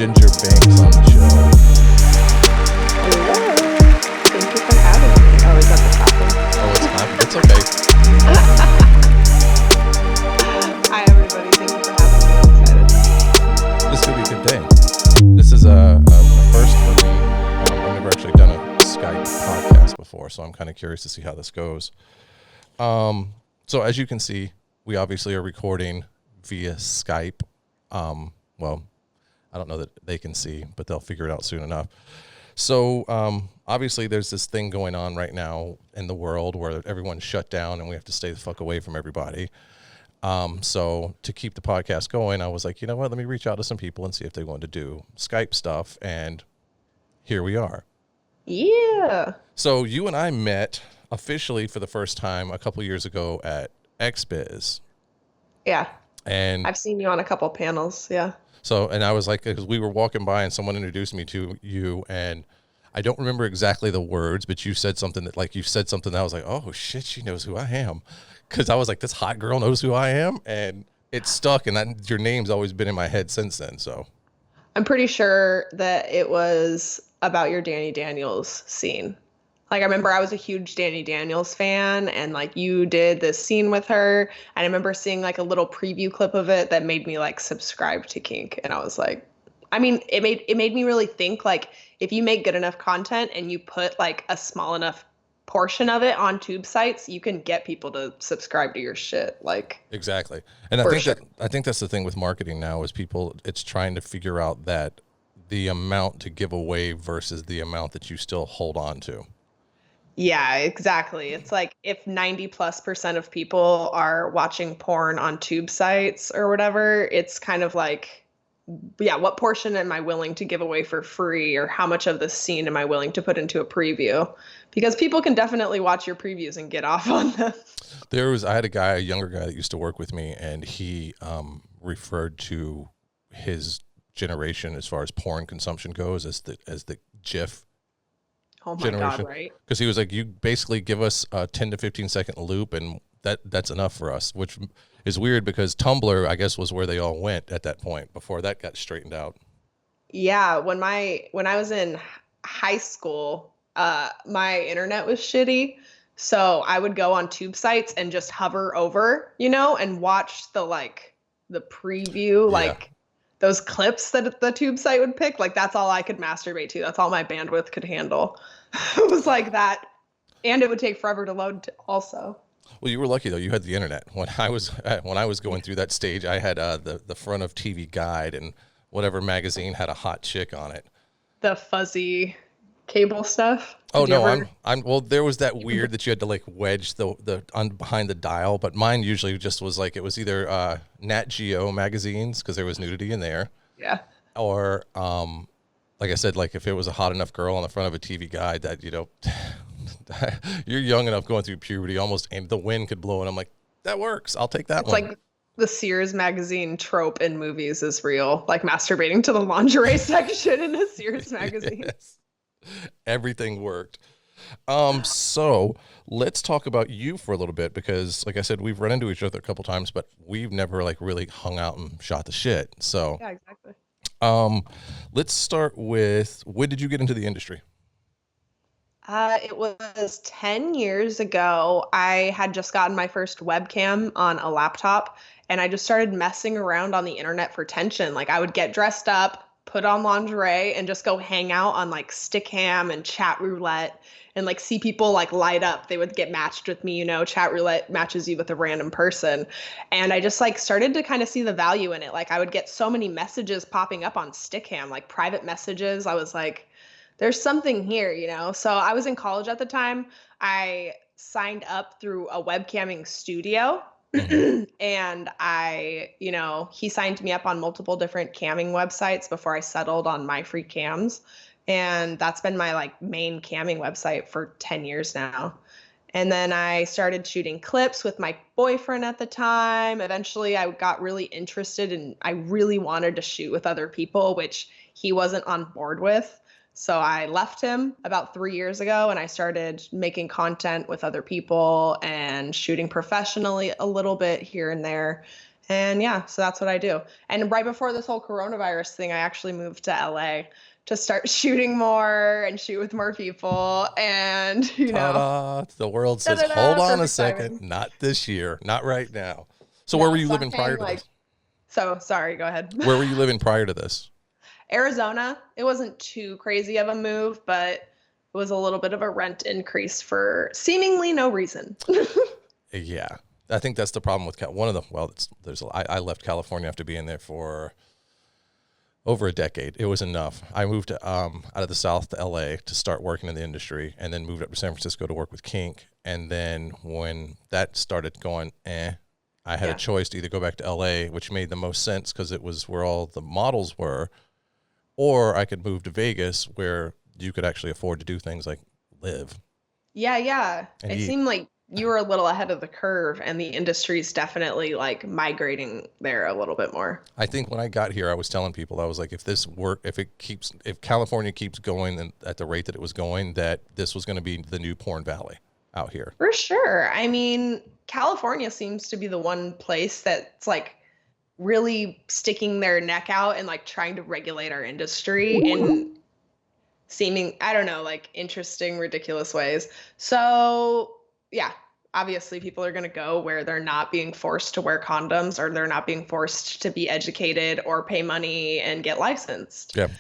Ginger Banks on the show. Hello. Thank you for having me. Oh, is that the clapping? Oh, it's not. It's okay. Hi, everybody. Thank you for having me. I'm excited. This could be a good day. This is a first for me. I've never actually done a Skype podcast before, so I'm kind of curious to see how this goes. So as you can see, we obviously are recording via Skype. Well, I don't know that they can see, but they'll figure it out soon enough. So obviously there's this thing going on right now in the world where everyone's shut down and we have to stay the fuck away from everybody. So to keep the podcast going, I was like, you know what, let me reach out to some people and see if they want to do Skype stuff. And here we are. Yeah. So you and I met officially for the first time a couple years ago at XBiz. Yeah. And I've seen you on a couple panels. Yeah. so, and I was like, because we were walking by and someone introduced me to you, and I don't remember exactly the words, but you said something that I was like, oh shit, she knows who I am. Because I was like, this hot girl knows who I am, and it stuck, and your name's always been in my head since then. So I'm pretty sure that it was about your Danny Daniels scene. Like, I remember I was a huge Danny Daniels fan, and like you did this scene with her, and I remember seeing like a little preview clip of it that made me like subscribe to Kink, and I was like, I mean, it made me really think, like, if you make good enough content and you put like a small enough portion of it on tube sites, you can get people to subscribe to your shit. Like, exactly, and I think that's the thing with marketing now is it's trying to figure out that the amount to give away versus the amount that you still hold on to. yeah, exactly. It's like if 90+% of people are watching porn on tube sites or whatever, it's kind of like, yeah, what portion am I willing to give away for free, or how much of the scene am I willing to put into a preview? Because people can definitely watch your previews and get off on them. I had a younger guy that used to work with me, and he referred to his generation as far as porn consumption goes as the GIF Oh my generation. God, right? Because he was like, you basically give us a 10 to 15 second loop, and that's enough for us, which is weird because Tumblr, I guess, was where they all went at that point before that got straightened out. Yeah, when I was in high school, my internet was shitty. So I would go on tube sites and just hover over, and watch the preview, Yeah. like those clips that the tube site would pick. Like, that's all I could masturbate to. That's all my bandwidth could handle. It was like that. And it would take forever to load also. Well, you were lucky though. You had the internet. When I was going through that stage, I had the front of TV Guide, and whatever magazine had a hot chick on it. The fuzzy cable stuff. Oh Did you no, ever- I'm well. There was that weird that you had to like wedge the on behind the dial, but mine usually just was like it was either Nat Geo magazines because there was nudity in there, Yeah. or like I said, like if it was a hot enough girl on the front of a TV Guide that you're young enough going through puberty, almost, and the wind could blow, and I'm like, that works. I'll take that It's one. like the Sears magazine trope in movies is real, like masturbating to the lingerie section in a Sears magazine. Yes. Everything worked. So let's talk about you for a little bit because, like I said, we've run into each other a couple times, but we've never like really hung out and shot the shit. So, Yeah, exactly. let's start with, when did you get into the industry? It was 10 years ago. I had just gotten my first webcam on a laptop, and I just started messing around on the internet for tension. Like, I would get dressed up, put on lingerie, and just go hang out on like Stickam and Chat Roulette and like see people like light up. They would get matched with me, Chat Roulette matches you with a random person. And I just like started to kind of see the value in it. Like, I would get so many messages popping up on Stickam, like private messages. I was like, there's something here, So I was in college at the time. I signed up through a webcamming studio. And he signed me up on multiple different camming websites before I settled on My Free Cams. And that's been my like main camming website for 10 years now. And then I started shooting clips with my boyfriend at the time. Eventually I got really interested and I really wanted to shoot with other people, which he wasn't on board with. So I left him about 3 years ago and I started making content with other people and shooting professionally a little bit here and there. And yeah, so that's what I do. And right before this whole coronavirus thing, I actually moved to LA to start shooting more and shoot with more people. And, Ta-da! The world says, hold da-da-da, on a perfect second, timing. not this year, not right now. So where were No, you so I'm living prior paying to like, this? so sorry, go ahead. Where were you living prior to this? Arizona, it wasn't too crazy of a move, but it was a little bit of a rent increase for seemingly no reason. Yeah, I think that's the problem with one of the. Well, I left California after being there for over a decade. It was enough. I moved out of the South to LA to start working in the industry, and then moved up to San Francisco to work with Kink. And then when that started going, I had a Yeah. choice to either go back to LA, which made the most sense because it was where all the models were, or I could move to Vegas where you could actually afford to do things like live Yeah, yeah. and It eat. seemed like you were a little ahead of the curve, and the industry's definitely like migrating there a little bit more. I think when I got here, I was telling people, I was like, if California keeps going at the rate that it was going, that this was going to be the new porn valley out here. For sure. I mean, California seems to be the one place that's like really sticking their neck out and like trying to regulate our industry in seeming, I don't know, like interesting, ridiculous ways. So, yeah, obviously people are going to go where they're not being forced to wear condoms or they're not being forced to be educated or pay money and get licensed. Yeah, So,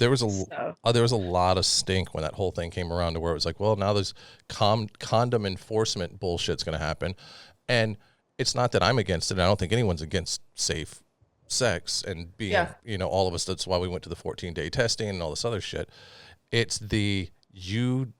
there was a lot of stink when that whole thing came around to where it was like, well, now there's condom enforcement bullshit's going to happen, and it's not that I'm against it. I don't think anyone's against safe sex and being, yeah. all of us. That's why we went to the 14-day testing and all this other shit. It's you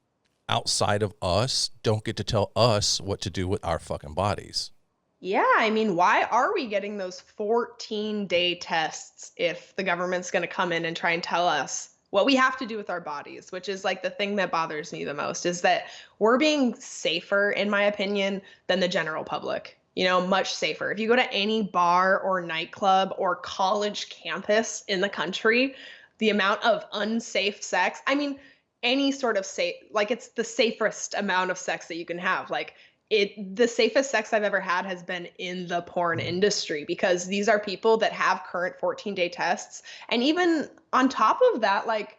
outside of us don't get to tell us what to do with our fucking bodies. Yeah, I mean, why are we getting those 14-day tests if the government's going to come in and try and tell us what we have to do with our bodies, which is like the thing that bothers me the most is that we're being safer, in my opinion, than the general public. Much safer. If you go to any bar or nightclub or college campus in the country, the amount of unsafe sex, I mean, any sort of safe, like it's the safest amount of sex that you can have. Like the safest sex I've ever had has been in the porn industry because these are people that have current 14-day tests. And even on top of that, like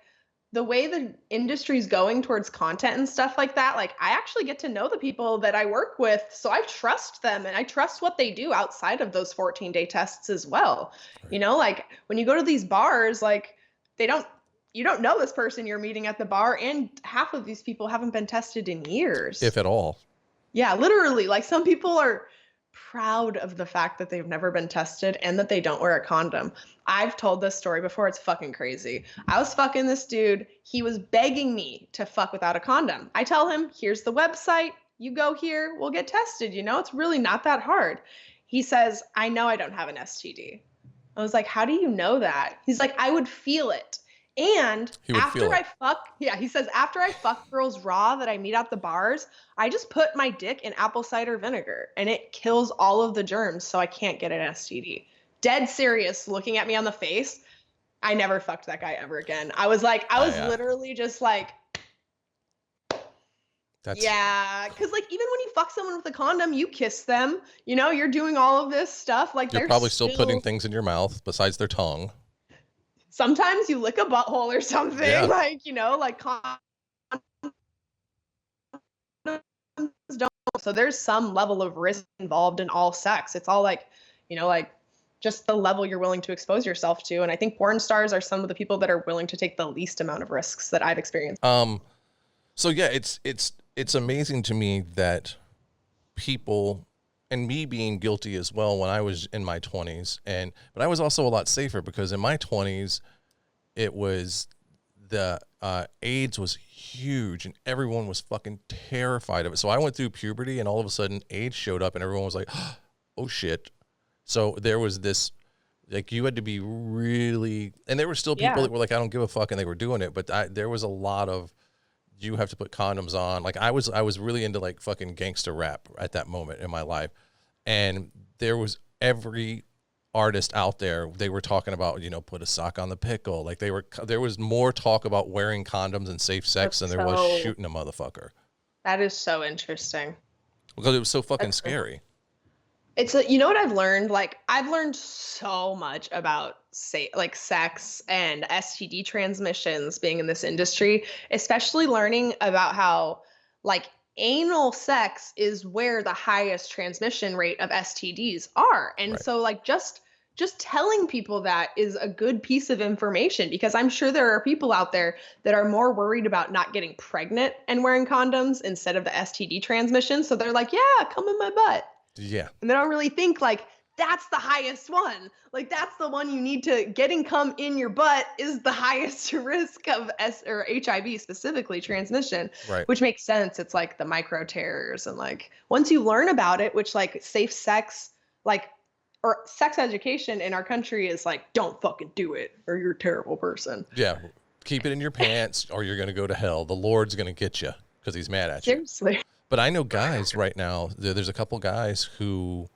the way the industry is going towards content and stuff like that, like I actually get to know the people that I work with. So I trust them and I trust what they do outside of those 14-day tests as well. Right. Like when you go to these bars, like you don't know this person you're meeting at the bar, and half of these people haven't been tested in years. If at all. Yeah, literally. Like some people are proud of the fact that they've never been tested and that they don't wear a condom. I've told this story before. It's fucking crazy. I was fucking this dude. He was begging me to fuck without a condom. I tell him, here's the website. You go here, we'll get tested. It's really not that hard. He says, I know I don't have an STD. I was like, how do you know that? He's like, I would feel it. And He would feel after it. I fuck, yeah, he says, after I fuck girls raw that I meet at the bars, I just put my dick in apple cider vinegar and it kills all of the germs so I can't get an STD. Dead serious, looking at me on the face. I never fucked that guy ever again. I was literally just like, yeah, because like even when you fuck someone with a condom, you kiss them. You're doing all of this stuff. Like You're they're probably still putting things in your mouth besides their tongue. Sometimes you lick a butthole or something. Yeah. Like like condoms don't. So there's some level of risk involved in all sex. It's all like like just the level you're willing to expose yourself to. And I think porn stars are some of the people that are willing to take the least amount of risks that I've experienced. So yeah, it's amazing to me that people, and me being guilty as well when I was in my 20s, but I was also a lot safer because in my 20s it was the AIDS was huge and everyone was fucking terrified of it. So I went through puberty and all of a sudden AIDS showed up and everyone was like, oh shit. So there was this, like, you had to be really, and there were still people that were like, I don't give a fuck, and they were doing it, but there was a lot of, you have to put condoms on. Like I was really into like fucking gangster rap at that moment in my life. And there was every artist out there, they were talking about, put a sock on the pickle. Like there was more talk about wearing condoms and safe sex than there was shooting a motherfucker. That is so interesting. Because it was so fucking scary. You know what I've learned? Like I've learned so much about say like sex and STD transmissions being in this industry, especially learning about how like anal sex is where the highest transmission rate of STDs are. And Right. so like just telling people that is a good piece of information because I'm sure there are people out there that are more worried about not getting pregnant and wearing condoms instead of the STD transmission. So they're like, yeah, come in my butt. Yeah. And they don't really think like that's the highest one. Like that's the one you need to getting cum in your butt is the highest risk of S or HIV specifically transmission, Right. which makes sense. It's like the micro tears and like once you learn about it, which like safe sex, like or sex education in our country is like, don't fucking do it or you're a terrible person. Yeah. Keep it in your pants or you're going to go to hell. The Lord's going to get you because he's mad at you. Seriously. But I know guys right now, there's a couple guys who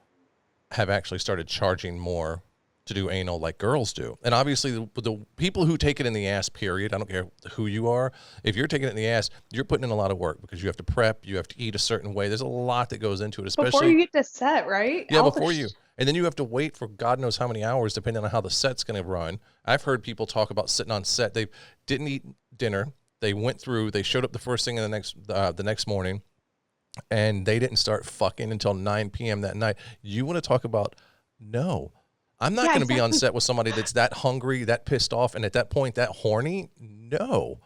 have actually started charging more to do anal like girls do. And obviously the people who take it in the ass, period, I don't care who you are. If you're taking it in the ass, you're putting in a lot of work because you have to prep, you have to eat a certain way. There's a lot that goes into it, Before especially you get to set, right? yeah, before you. And then you have to wait for God knows how many hours depending on how the set's going to run. I've heard people talk about sitting on set. They didn't eat dinner. They went through, they showed up the first thing in the next morning and they didn't start fucking until 9 p.m. that night. You want to talk about no. I'm not going to be on set with somebody that's that hungry, that pissed off, and at that point, that horny. No.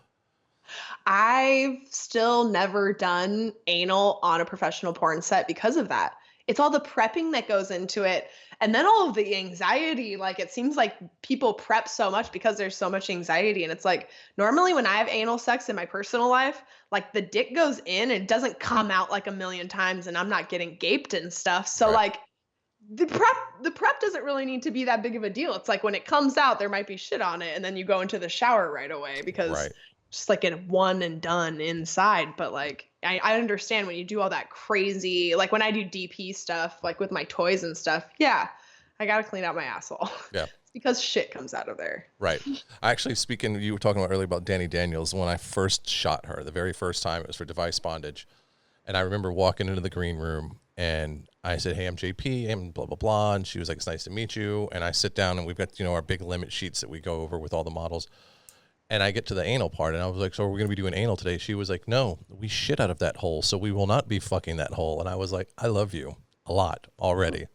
I've still never done anal on a professional porn set because of that. It's all the prepping that goes into it. And then all of the anxiety. Like, it seems like people prep so much because there's so much anxiety. And it's like, normally when I have anal sex in my personal life, like the dick goes in and it doesn't come out like a million times and I'm not getting gaped and stuff. So, Right. like, the prep doesn't really need to be that big of a deal. It's like when it comes out, there might be shit on it, and then you go into the shower right away because Right. just like a one and done inside. But like I understand when you do all that crazy, like when I do DP stuff, like with my toys and stuff, yeah, I gotta clean out my asshole. Yeah. It's because shit comes out of there. Right. Actually, speaking, you were talking about earlier about Danny Daniels. When I first shot her, the very first time, it was for device bondage. And I remember walking into the green room and I said, hey, I'm JP and blah, blah, blah. And she was like, it's nice to meet you. And I sit down and we've got, our big limit sheets that we go over with all the models. And I get to the anal part and I was like, so are we going to be doing anal today? She was like, no, we shit out of that hole. So we will not be fucking that hole. And I was like, I love you a lot already.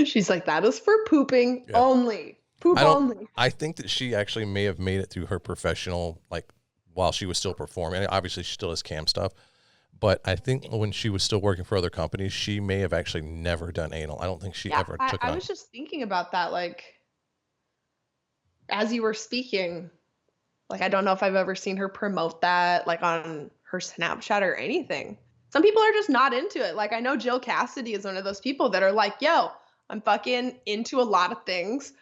She's like, that is for pooping only. Poop only. I think that she actually may have made it through her professional, like while she was still performing. And obviously she still does cam stuff. But I think when she was still working for other companies, she may have actually never done anal. I don't think she ever took it I on. was just thinking about that, like, as you were speaking, like, I don't know if I've ever seen her promote that, like, on her Snapchat or anything. Some people are just not into it. Like, I know Jill Cassidy is one of those people that are like, yo, I'm fucking into a lot of things.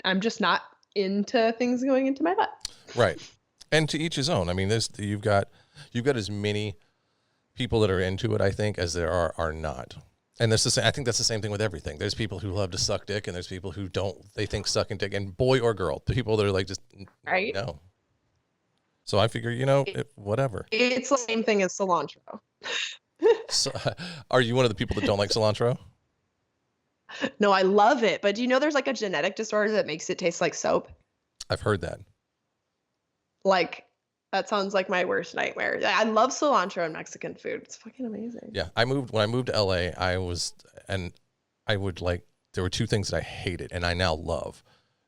I'm just not into things going into my butt. Right. And to each his own. I mean, you've got as many people that are into it, I think, as there are not. And I think that's the same thing with everything. There's people who love to suck dick and there's people who don't. They think sucking dick, and boy or girl, the people that are like, just right. No. So I figure, whatever. It's the same thing as cilantro. So, are you one of the people that don't like cilantro? No, I love it. But do you know there's like a genetic disorder that makes it taste like soap? I've heard that. Like, that sounds like my worst nightmare. I love cilantro and Mexican food. It's fucking amazing. Yeah. When I moved to LA, there were two things that I hated and I now love.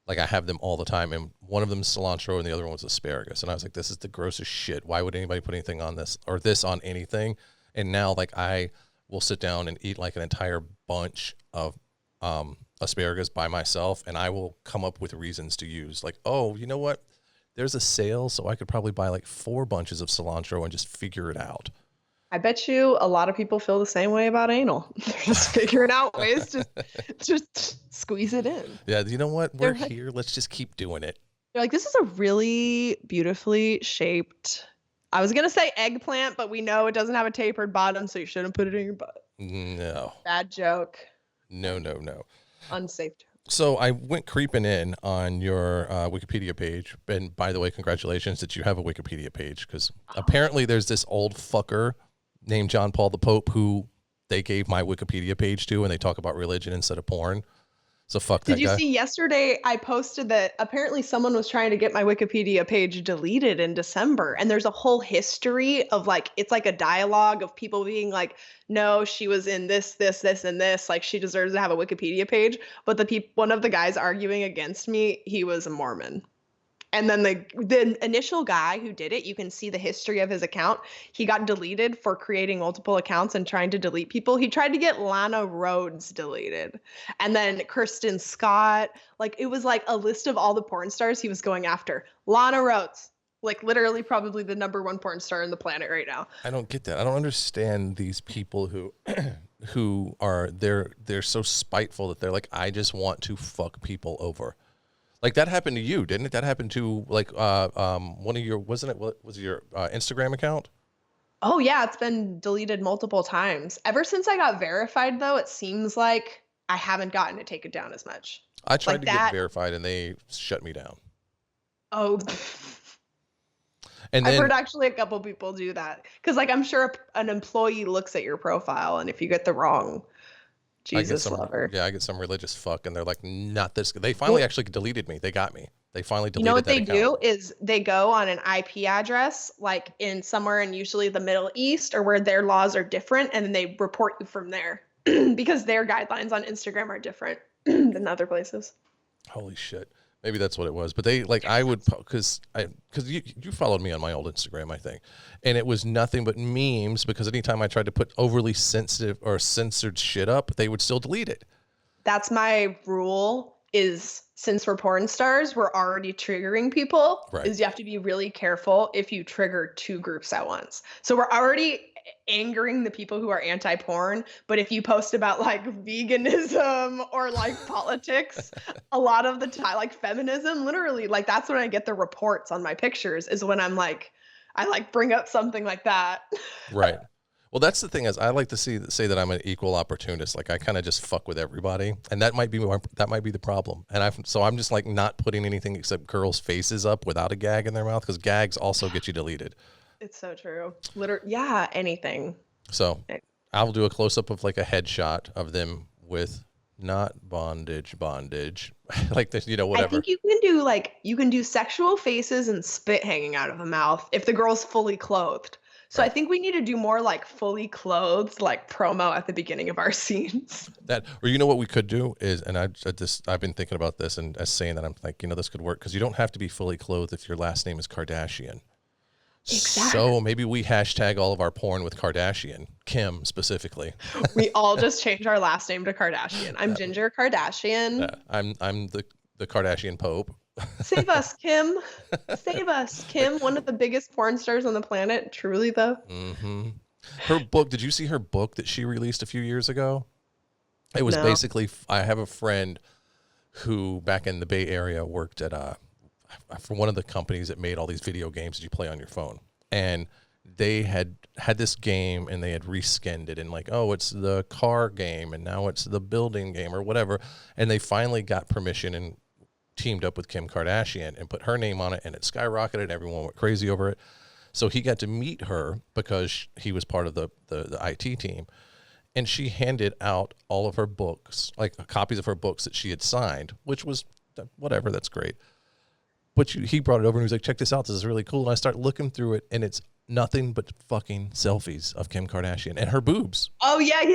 Like, I have them all the time. And one of them is cilantro and the other one was asparagus. And I was like, this is the grossest shit. Why would anybody put anything on this or this on anything? And now, like, I will sit down and eat like an entire bunch of asparagus by myself. And I will come up with reasons to use, like, oh, you know what? There's a sale, so I could probably buy like 4 bunches of cilantro and just figure it out. I bet you a lot of people feel the same way about anal. They're just figuring out ways to just squeeze it in. Yeah, you know what? We're here. Let's just keep doing it. You're like, this is a really beautifully shaped, I was going to say eggplant, but we know it doesn't have a tapered bottom, so you shouldn't put it in your butt. No. Bad joke. No. Unsafe joke. So I went creeping in on your Wikipedia page. And by the way, congratulations that you have a Wikipedia page, because apparently there's this old fucker named John Paul the Pope who they gave my Wikipedia page to, and they talk about religion instead of porn. So fuck that Did you guy. see yesterday I posted that apparently someone was trying to get my Wikipedia page deleted in December, and there's a whole history of like it's like a dialogue of people being like, no, she was in this, and this, like she deserves to have a Wikipedia page. But one of the guys arguing against me, he was a Mormon. And then the initial guy who did it, you can see the history of his account. He got deleted for creating multiple accounts and trying to delete people. He tried to get Lana Rhoades deleted. And then Kirsten Scott. Like it was like a list of all the porn stars he was going after. Lana Rhoades, like literally probably the #1 porn star on the planet right now. I don't get that. I don't understand these people who who are they're so spiteful that they're like, I just want to fuck people over. Like that happened to you, didn't it? That happened to like one of your, wasn't it? What was your Instagram account? Oh yeah, it's been deleted multiple times. Ever since I got verified though, it seems like I haven't gotten it taken down as much. I tried Like to that. get verified and they shut me down. Oh, And I've then heard actually a couple people do that because, like, I'm sure an employee looks at your profile, and if you get the wrong I get Jesus some, lover, yeah, I get some religious fuck, and they're like, not this. They finally well, actually deleted me. They got me. They finally you know deleted what that they account. do is they go on an IP address, like in somewhere in usually the Middle East or where their laws are different, and then they report you from there because their guidelines on Instagram are different than other places. Holy shit. Maybe that's what it was. But they like I would because you followed me on my old Instagram, I think, and it was nothing but memes because anytime I tried to put overly sensitive or censored shit up, they would still delete it. That's my rule is since we're porn stars, we're already triggering people, Right. is you have to be really careful if you trigger two groups at once. So we're already angering the people who are anti-porn, but if you post about like veganism or like politics, a lot of the time, like feminism, literally, like that's when I get the reports on my pictures is when I'm like, I like bring up something like that. Right. Well, that's the thing is I like to say that I'm an equal opportunist. Like I kind of just fuck with everybody, and that might be the problem. And I'm just like not putting anything except girls' faces up without a gag in their mouth because gags also get you deleted. It's so true. Literally, yeah, anything. So I'll do a close up of like a headshot of them with not bondage, like this, I whatever. think you can do sexual faces and spit hanging out of the mouth if the girl's fully clothed. So I Right. think we need to do more like fully clothed like promo at the beginning of our scenes. That, or you know what we could do is, and I've been thinking about this and as saying that I'm like, this could work because you don't have to be fully clothed if your last name is Kardashian. Exactly. So maybe we hashtag all of our porn with Kardashian, Kim specifically. We all just change our last name to Kardashian. I'm Ginger Kardashian. I'm the Kardashian Pope. Save us, Kim. Save us, Kim. One of the biggest porn stars on the planet. Truly, though. Mm-hmm. Her book. Did you see her book that she released a few years ago? It was No. basically. I have a friend who back in the Bay Area worked at for one of the companies that made all these video games that you play on your phone, and they had this game and they had reskinned it and like, oh, it's the car game and now it's the building game or whatever, and they finally got permission and teamed up with Kim Kardashian and put her name on it, and it skyrocketed. Everyone went crazy over it. So he got to meet her because he was part of the IT team, and she handed out all of her books, like copies of her books that she had signed, which was whatever, that's great. But he brought it over and he was like, check this out, this is really cool. And I start looking through it, and it's nothing but fucking selfies of Kim Kardashian and her boobs. Oh yeah. Her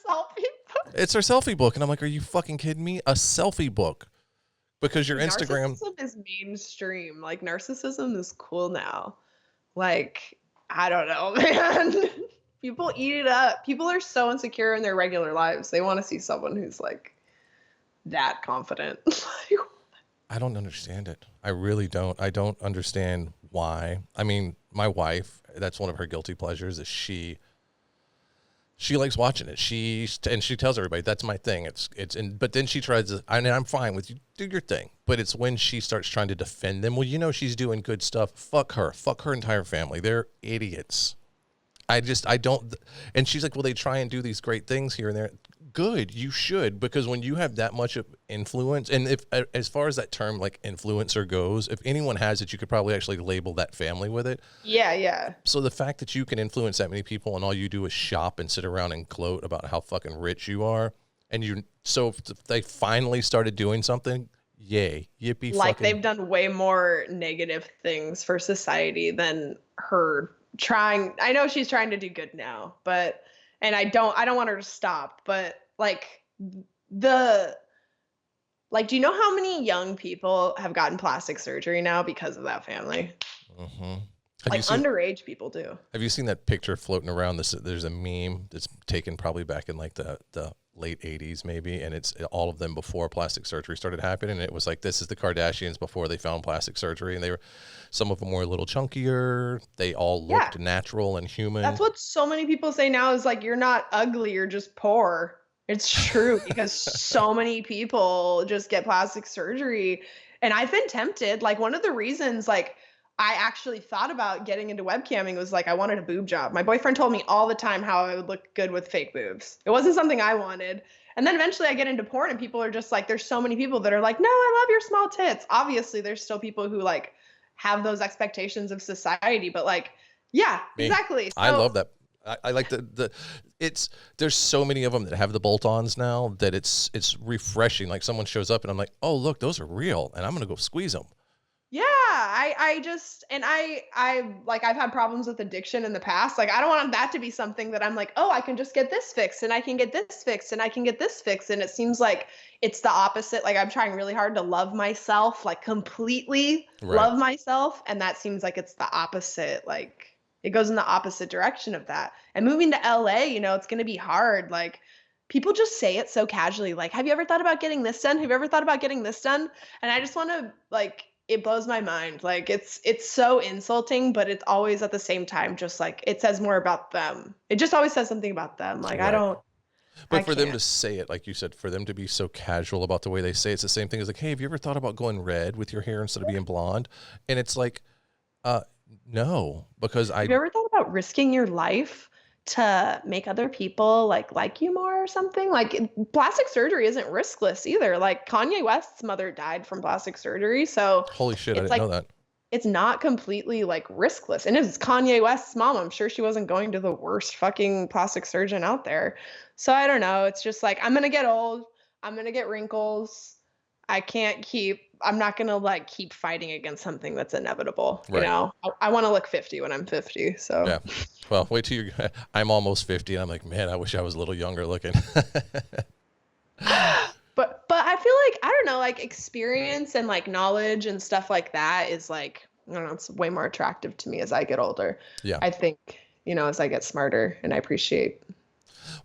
selfie. It's her selfie book. And I'm like, are you fucking kidding me? A selfie book. Because your Instagram. Narcissism is mainstream. Like narcissism is cool now. Like, I don't know, man. People eat it up. People are so insecure in their regular lives. They want to see someone who's like that confident. I don't understand it. I really don't. I don't understand why. I mean, my wife, that's one of her guilty pleasures is she likes watching it. She tells everybody that's my thing. But then she tries to, and I'm fine with you, do your thing. But it's when she starts trying to defend them. Well, she's doing good stuff. Fuck her entire family. They're idiots. I don't. And she's like, well, they try and do these great things here and there. good. You should, because when you have that much of influence, and if as far as that term like influencer goes, if anyone has it, you could probably actually label that family with it. Yeah, yeah. So the fact that you can influence that many people and all you do is shop and sit around and gloat about how fucking rich you are, and so if they finally started doing something, yay, yippee Like fucking. they've done way more negative things for society than her trying. I know she's trying to do good now, but and I don't want her to stop, but like the like do you know how many young people have gotten plastic surgery now because of that family? hmm Have you Like seen? underage people do. Have you seen that picture floating around? There's a meme that's taken probably back in like the late '80s maybe, and it's all of them before plastic surgery started happening. And it was like, this is the Kardashians before they found plastic surgery, and some of them were a little chunkier. They all Yeah. looked natural and human. That's what so many people say now is like, you're not ugly, you're just poor. It's true because so many people just get plastic surgery. And I've been tempted. Like, one of the reasons, like, I actually thought about getting into webcamming was like, I wanted a boob job. My boyfriend told me all the time how I would look good with fake boobs. It wasn't something I wanted. And then eventually I get into porn and people are just like, there's so many people that are like, no, I love your small tits. Obviously, there's still people who like have those expectations of society, but like, yeah, Me, exactly. I love that. I like it's there's so many of them that have the bolt-ons now that it's refreshing. Like someone shows up and I'm like, oh look, those are real, and I'm gonna go squeeze them. Yeah, I just and I like I've had problems with addiction in the past. Like I don't want that to be something that I'm like, "Oh, I can just get this fixed and I can get this fixed and I can get this fixed." And it seems like it's the opposite. Like I'm trying really hard to love myself, like completely Right. love myself, and that seems like it's the opposite. Like it goes in the opposite direction of that. And moving to LA, it's going to be hard. Like people just say it so casually like, "Have you ever thought about getting this done? Have you ever thought about getting this done?" And I just want to like it blows my mind. Like it's so insulting, but it's always at the same time just like it says more about them. It just always says something about them. Like Right. I But for them can't. to say it, like you said, for them to be so casual about the way they say it's the same thing as like, hey, have you ever thought about going red with your hair instead of being blonde? And it's like, uh, no, because Have you ever thought about risking your life to make other people like you more or something? Like plastic surgery isn't riskless either. Like Kanye West's mother died from plastic surgery, so holy shit, I it's didn't like know that. it's not completely like riskless. And it's Kanye West's mom. I'm sure she wasn't going to the worst fucking plastic surgeon out there. So I don't know. It's just like I'm gonna get old. I'm gonna get wrinkles. I'm not gonna like keep fighting against something that's inevitable. Right. I want to look 50 when I'm 50. So Yeah. Well, wait till you. I'm almost 50, and I'm like, man, I wish I was a little younger looking. but I feel like I don't know, like experience and like knowledge and stuff like that is like I don't know, it's way more attractive to me as I get older. Yeah. I think, as I get smarter and I appreciate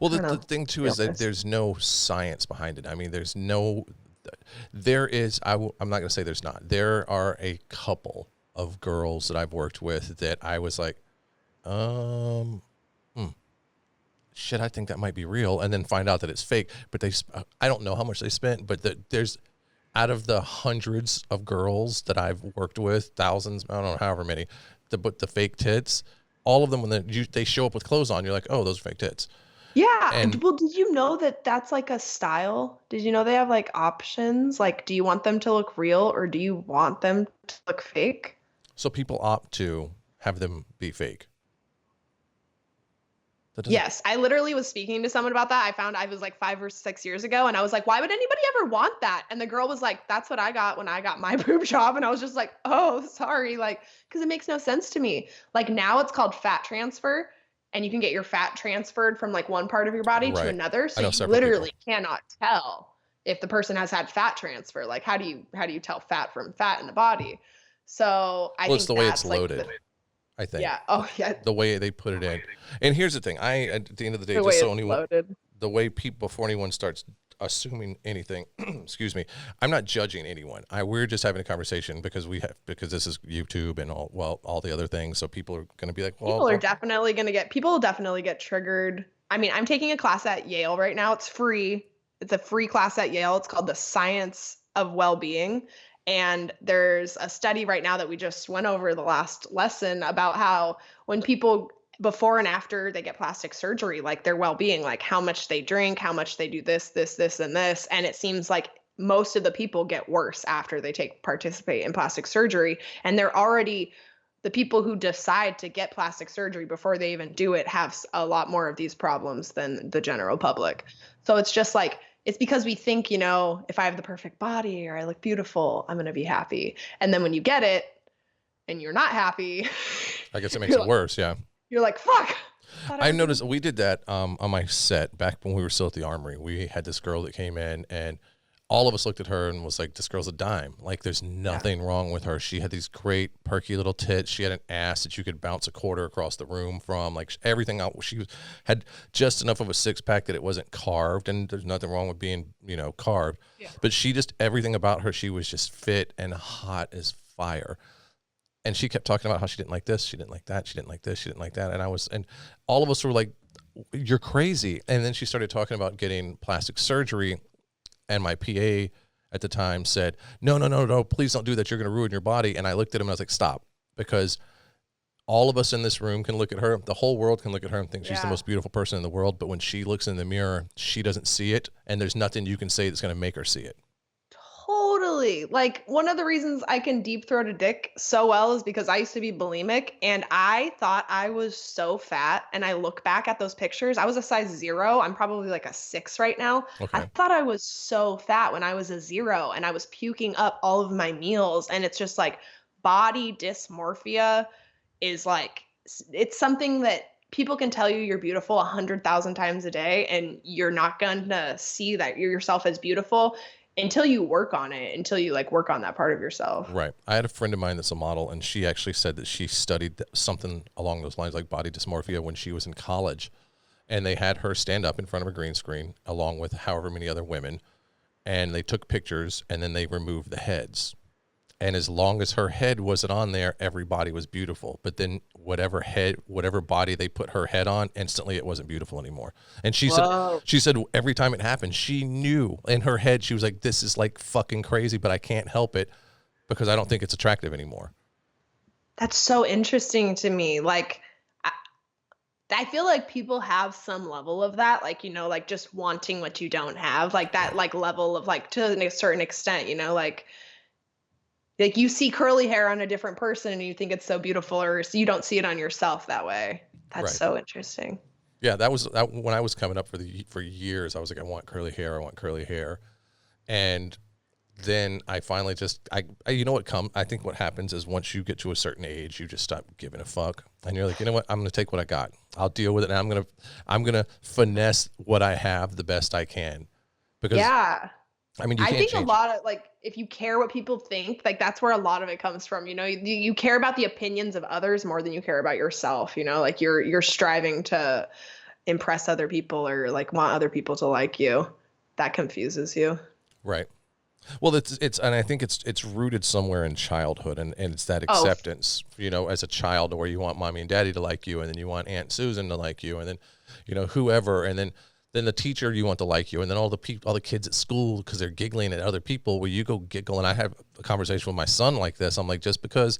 Well, I the, don't the know. thing too is that there's no science behind it. I mean, there is. I'm not going to say there's not. There are a couple of girls that I've worked with that I was like, um, shit, I think that might be real, and then find out that it's fake. But I don't know how much they spent, but there's out of the hundreds of girls that I've worked with, thousands, I don't know, however many, but the fake tits, all of them when they show up with clothes on, you're like, oh, those are fake tits. Yeah. And Well, did you know that that's like a style? Did you know they have like options? Like, do you want them to look real or do you want them to look fake? so people opt to have them be fake. That doesn't. Yes, I literally was speaking to someone about that. I was like 5 or 6 years ago, and I was like, why would anybody ever want that? And the girl was like, that's what I got when I got my boob job. And I was just like, oh, sorry. Like, because it makes no sense to me. Like, now it's called fat transfer, and you can get your fat transferred from like one part of your body to Right. another. I So know you several people. literally cannot tell if the person has had fat transfer. Like, how do you tell fat from fat in the body? So I Well, it's think the way it's that's like loaded, I think. yeah. Oh, yeah. The way they put it in. And here's the thing. At the end of the day, The way just so it's anyone, loaded. the way people, before anyone starts assuming anything, excuse me, I'm not judging anyone. We're just having a conversation because this is YouTube and all the other things. So people are going to be like, well, People will definitely get triggered. I mean, I'm taking a class at Yale right now. It's free. It's a free class at Yale. It's called The Science of Well-Being. And there's a study right now that we just went over the last lesson about how when people before and after they get plastic surgery, like their well-being, like how much they drink, how much they do this, and this. And it seems like most of the people get worse after they participate in plastic surgery. And they're already the people who decide to get plastic surgery before they even do it have a lot more of these problems than the general public. So it's just like, it's because we think, if I have the perfect body or I look beautiful, I'm going to be happy. And then when you get it and you're not happy, I guess it makes it worse. Yeah. you're like, fuck. I noticed we did that on my set back when we were still at the Armory. We had this girl that came in, and all of us looked at her and was like, this girl's a dime. Like, there's nothing wrong with her. She had these great perky little tits. She had an ass that you could bounce a quarter across the room from. Like, everything out. Had just enough of a six pack that it wasn't carved, and there's nothing wrong with being, carved. Yeah. But everything about her, she was just fit and hot as fire. And she kept talking about how she didn't like this, she didn't like that, she didn't like this, she didn't like that. And all of us were like, you're crazy. And then she started talking about getting plastic surgery. And my PA at the time said, no, please don't do that. You're going to ruin your body. And I looked at him and I was like, stop. Because all of us in this room can look at her. The whole world can look at her and think she's the most beautiful person in the world. But when she looks in the mirror, she doesn't see it. And there's nothing you can say that's going to make her see it. Totally. Like, one of the reasons I can deep throat a dick so well is because I used to be bulimic and I thought I was so fat. And I look back at those pictures, I was a size 0. I'm probably like a 6 right now. Okay. I thought I was so fat when I was a 0 and I was puking up all of my meals. And it's just like body dysmorphia is like, it's something that people can tell you you're beautiful 100,000 times a day and you're not going to see that you're yourself as beautiful until you work on it, until you like work on that part of yourself. Right. I had a friend of mine that's a model, and she actually said that she studied something along those lines, like body dysmorphia, when she was in college. And they had her stand up in front of a green screen along with however many other women. And they took pictures and then they removed the heads. And as long as her head wasn't on there, everybody was beautiful. But then whatever body they put her head on, instantly it wasn't beautiful anymore. And she said every time it happened, she knew in her head, she was like, this is like fucking crazy, but I can't help it because I don't think it's attractive anymore. That's so interesting to me. Like, I feel like people have some level of that, like, like just wanting what you don't have, like that, like level of like to a certain extent, like you see curly hair on a different person and you think it's so beautiful, or you don't see it on yourself that way. That's so interesting. Yeah, that was when I was coming up for years. I was like, I want curly hair, and then I finally I think what happens is once you get to a certain age, you just stop giving a fuck, and you're like, you know what, I'm gonna take what I got. I'll deal with it, and I'm gonna finesse what I have the best I can, because I mean, I think a lot of like, if you care what people think, like that's where a lot of it comes from. You care about the opinions of others more than you care about yourself. Like you're striving to impress other people or like want other people to like you. That confuses you. Right. Well, it's and I think it's rooted somewhere in childhood, and it's that acceptance, as a child, where you want mommy and daddy to like you, and then you want Aunt Susan to like you, and then, whoever, and then the teacher you want to like you, and then all the kids at school because they're giggling at other people, where you go giggle. And I have a conversation with my son like this. I'm like, just because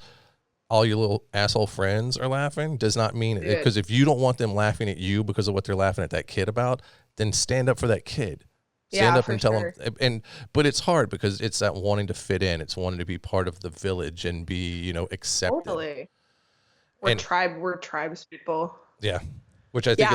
all your little asshole friends are laughing does not mean it. Because if you don't want them laughing at you because of what they're laughing at that kid about, then stand up for that kid. Stand up and tell them. But it's hard because it's that wanting to fit in. It's wanting to be part of the village and be, accepted. Totally. We're tribes people. Yeah. Which I think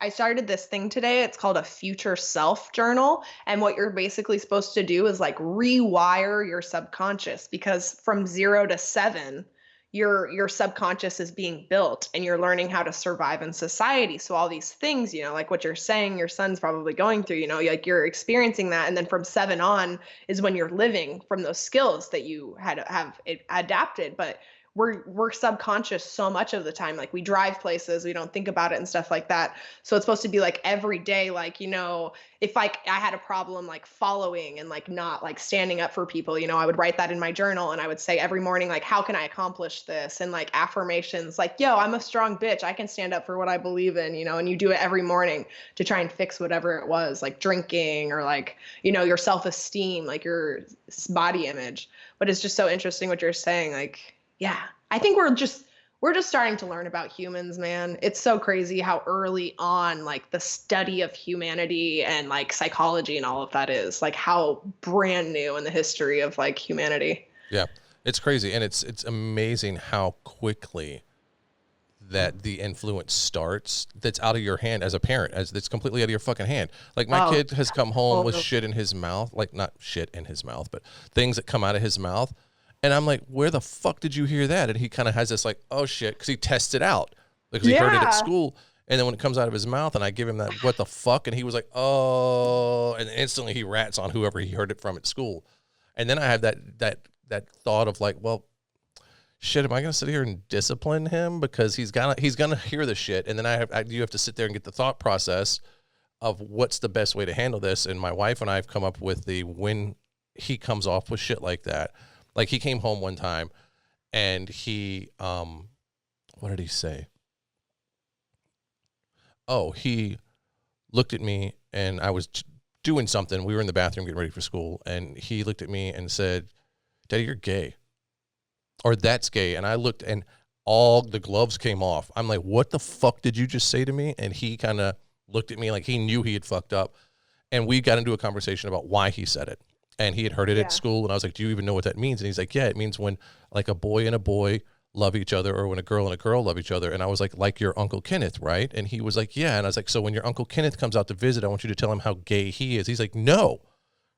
I started this thing today. It's called a future self journal. And what you're basically supposed to do is like rewire your subconscious, because from 0 to 7, your subconscious is being built and you're learning how to survive in society. So all these things, like what you're saying, your son's probably going through, like you're experiencing that. And then from 7 on is when you're living from those skills that you have adapted. But we're subconscious so much of the time. Like we drive places, we don't think about it and stuff like that. So it's supposed to be like every day, like, if like I had a problem like following and like not like standing up for people, I would write that in my journal and I would say every morning, like, how can I accomplish this? And like affirmations like, yo, I'm a strong bitch. I can stand up for what I believe in, and you do it every morning to try and fix whatever it was, like drinking or like, your self-esteem, like your body image. But it's just so interesting what you're saying. Like, yeah, I think we're we're just starting to learn about humans, man. It's so crazy how early on, like, the study of humanity and like psychology and all of that is, like, how brand new in the history of like humanity. Yeah, it's crazy, and it's amazing how quickly that the influence starts. That's out of your hand as a parent, as it's completely out of your fucking hand. Like my Oh, kid has come home with oh, shit in his mouth, like not shit in his mouth, but things that come out of his mouth. And I'm like, where the fuck did you hear that? And he kind of has this like, oh shit, because he tests it out because he heard it at yeah. school. And then when it comes out of his mouth and I give him that, what the fuck? And he was like, oh, and instantly he rats on whoever he heard it from at school. And then I have that thought of like, well, shit, am I going to sit here and discipline him because he's gonna hear the shit, and then you have to sit there and get the thought process of what's the best way to handle this. And my wife and I have come up with when he comes off with shit like that. Like he came home one time and he what did he say? Oh, he looked at me and I was doing something. We were in the bathroom getting ready for school, and he looked at me and said, "Daddy, you're gay." Or that's gay. And I looked and all the gloves came off. I'm like, what the fuck did you just say to me? And he kind of looked at me like he knew he had fucked up. And we got into a conversation about why he said it. And he had heard it at school. And I was like, do you even know what that means? And he's like, yeah, it means when like a boy and a boy love each other, or when a girl and a girl love each other. And I was like your Uncle Kenneth, right? And he was like, yeah. And I was like, so when your Uncle Kenneth comes out to visit, I want you to tell him how gay he is. He's like, no.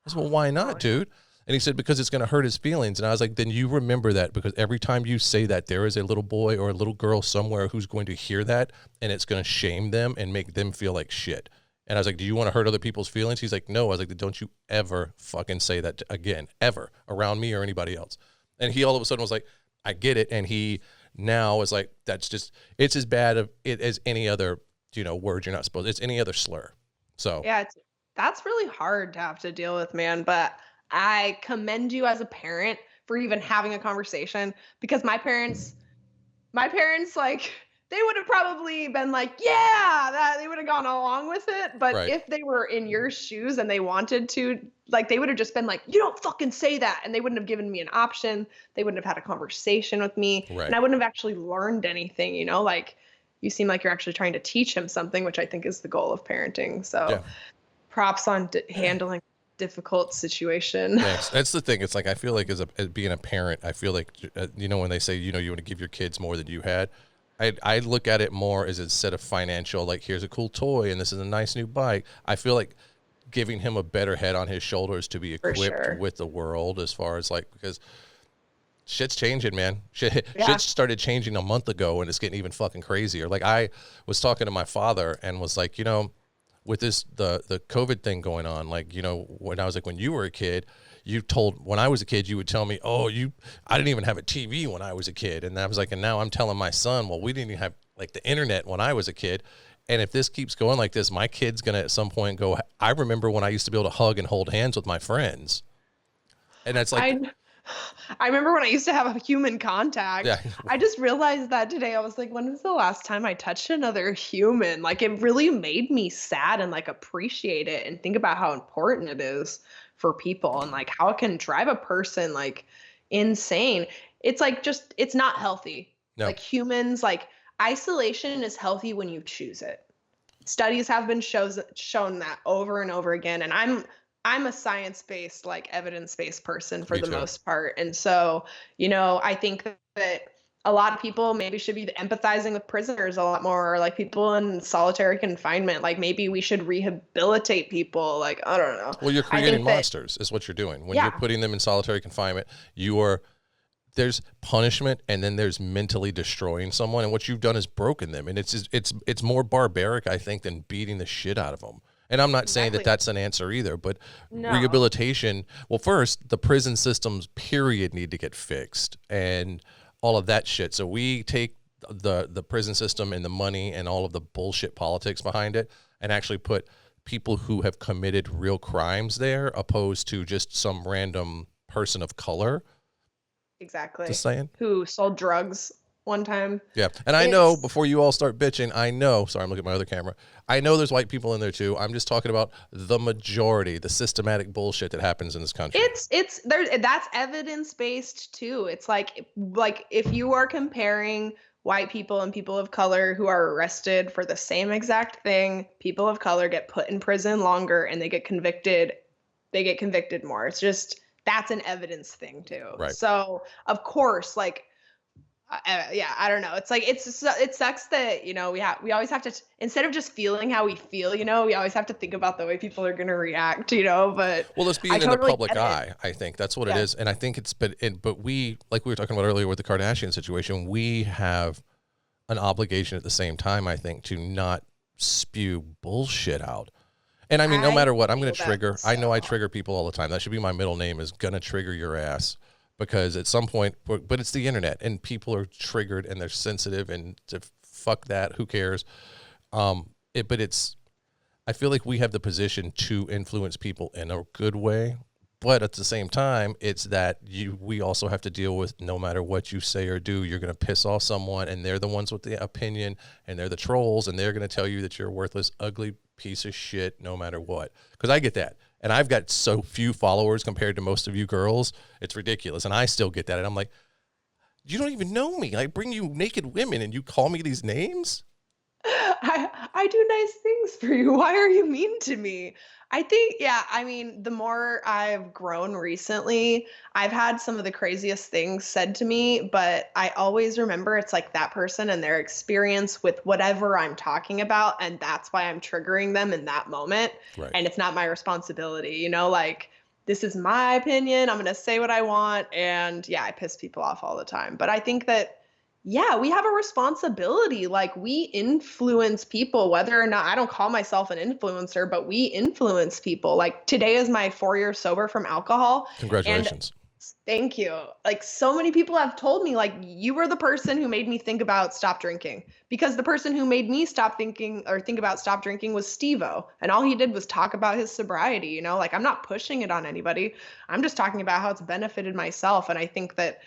I said, well, why not, dude? And he said, because it's going to hurt his feelings. And I was like, then you remember that, because every time you say that, there is a little boy or a little girl somewhere who's going to hear that, and it's going to shame them and make them feel like shit. And I was like, do you want to hurt other people's feelings? He's like, no. I was like, don't you ever fucking say that again, ever, around me or anybody else. And he all of a sudden was like, I get it. And he now is like, that's just, it's as bad of it as any other, word you're not supposed, it's any other slur. So Yeah, that's really hard to have to deal with, man. But I commend you as a parent for even having a conversation, because my parents, like, they would have probably been like, yeah, that they would have gone along with it. But right. if they were in your shoes and they wanted to, like, they would have just been like, you don't fucking say that. And they wouldn't have given me an option. They wouldn't have had a conversation with me. Right. And I wouldn't have actually learned anything, like, you seem like you're actually trying to teach him something, which I think is the goal of parenting. So Yeah. props on handling difficult situation. Thanks. That's the thing. It's like, I feel like as being a parent, I feel like, when they say, you want to give your kids more than you had, I look at it more as instead of financial, like here's a cool toy and this is a nice new bike. I feel like giving him a better head on his shoulders to be equipped with the world, as far as like, because shit's changing, man. Shit started changing a month ago, and it's getting even fucking crazier. Like I was talking to my father and was like, with this, the COVID thing going on, like, when I was like, when you were a kid, when I was a kid, you would tell me, I didn't even have a TV when I was a kid. And I was like, and now I'm telling my son, well, we didn't even have like the internet when I was a kid. And if this keeps going like this, my kid's going to at some point go, I remember when I used to be able to hug and hold hands with my friends. And that's like, I remember when I used to have a human contact. yeah. I just realized that today. I was like, when was the last time I touched another human? Like, it really made me sad and like appreciate it and think about how important it is for people, and like how it can drive a person like insane. It's like, it's not healthy. No. Like humans, like, isolation is healthy when you choose it. Studies have been shown that over and over again. And I'm a science-based, like, evidence-based person for the most part. And so, I think that a lot of people maybe should be empathizing with prisoners a lot more, or like people in solitary confinement. Like, maybe we should rehabilitate people. Like, I don't know. Well, you're creating monsters is what you're doing. When you're putting them in solitary confinement, there's punishment, and then there's mentally destroying someone. And what you've done is broken them. And it's more barbaric, I think, than beating the shit out of them. And I'm not saying that that's an answer either, but rehabilitation, well, first, the prison systems, period, need to get fixed and all of that shit. So we take the prison system and the money and all of the bullshit politics behind it and actually put people who have committed real crimes there, opposed to just some random person of color. Exactly. Just saying. Who sold drugs one time. Yeah. And I know, before you all start bitching, sorry, I'm looking at my other camera. I know there's white people in there too. I'm just talking about the majority, the systematic bullshit that happens in this country. That's evidence-based too. It's like if you are comparing white people and people of color who are arrested for the same exact thing, people of color get put in prison longer and they get convicted more. It's just that's an evidence thing too. Right. So, of course, like yeah, I don't know. It's like it sucks that we always have to instead of just feeling how we feel, we always have to think about the way people are going to react, But Well, it's I being in the totally public get it. eye. I think that's what it Yeah. is, and I think it's but we, like we were talking about earlier with the Kardashian situation, we have an obligation at the same time, I think, to not spew bullshit out. And I mean, no I matter what, I'm going feel to that trigger. I know I so. trigger people all the time. That should be my middle name, is gonna trigger your ass, because at some point, but it's the internet and people are triggered and they're sensitive, and to fuck that, who cares? But it's, I feel like we have the position to influence people in a good way, but at the same time, it's that we also have to deal with, no matter what you say or do, you're going to piss off someone, and they're the ones with the opinion, and they're the trolls, and they're going to tell you that you're a worthless, ugly piece of shit, no matter what. Because I get that, and I've got so few followers compared to most of you girls, it's ridiculous, and I still get that, and I'm like, you don't even know me. I bring you naked women, and you call me these names. I do nice things for you. Why are you mean to me? I think, yeah, I mean, the more I've grown recently, I've had some of the craziest things said to me, but I always remember it's like that person and their experience with whatever I'm talking about, and that's why I'm triggering them in that moment. Right. And it's not my responsibility, like this is my opinion. I'm going to say what I want. And yeah, I piss people off all the time. But I think that yeah, we have a responsibility. Like we influence people, whether or not I don't call myself an influencer, but we influence people. Like today is my 4 years sober from alcohol. And Congratulations. thank you. Like so many people have told me, like, you were the person who made me think about stop drinking. Because the person who made me stop thinking or think about stop drinking was Steve-O. And all he did was talk about his sobriety, Like I'm not pushing it on anybody. I'm just talking about how it's benefited myself. And I think that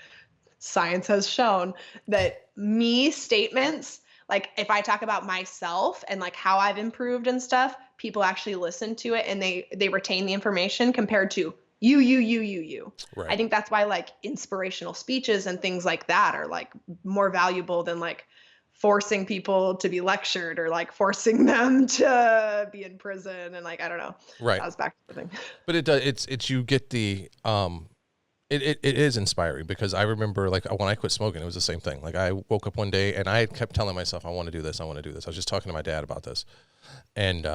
science has shown that me statements, like if I talk about myself and like how I've improved and stuff, people actually listen to it and they retain the information compared to you. I Right. think that's why like inspirational speeches and things like that are like more valuable than like forcing people to be lectured or like forcing them to be in prison and like I don't know. Right. That was back to the thing. But it does. It's you get the it is inspiring, because I remember, like, when I quit smoking, it was the same thing. Like, I woke up one day and I kept telling myself, I want to do this. I want to do this. I was just talking to my dad about this. And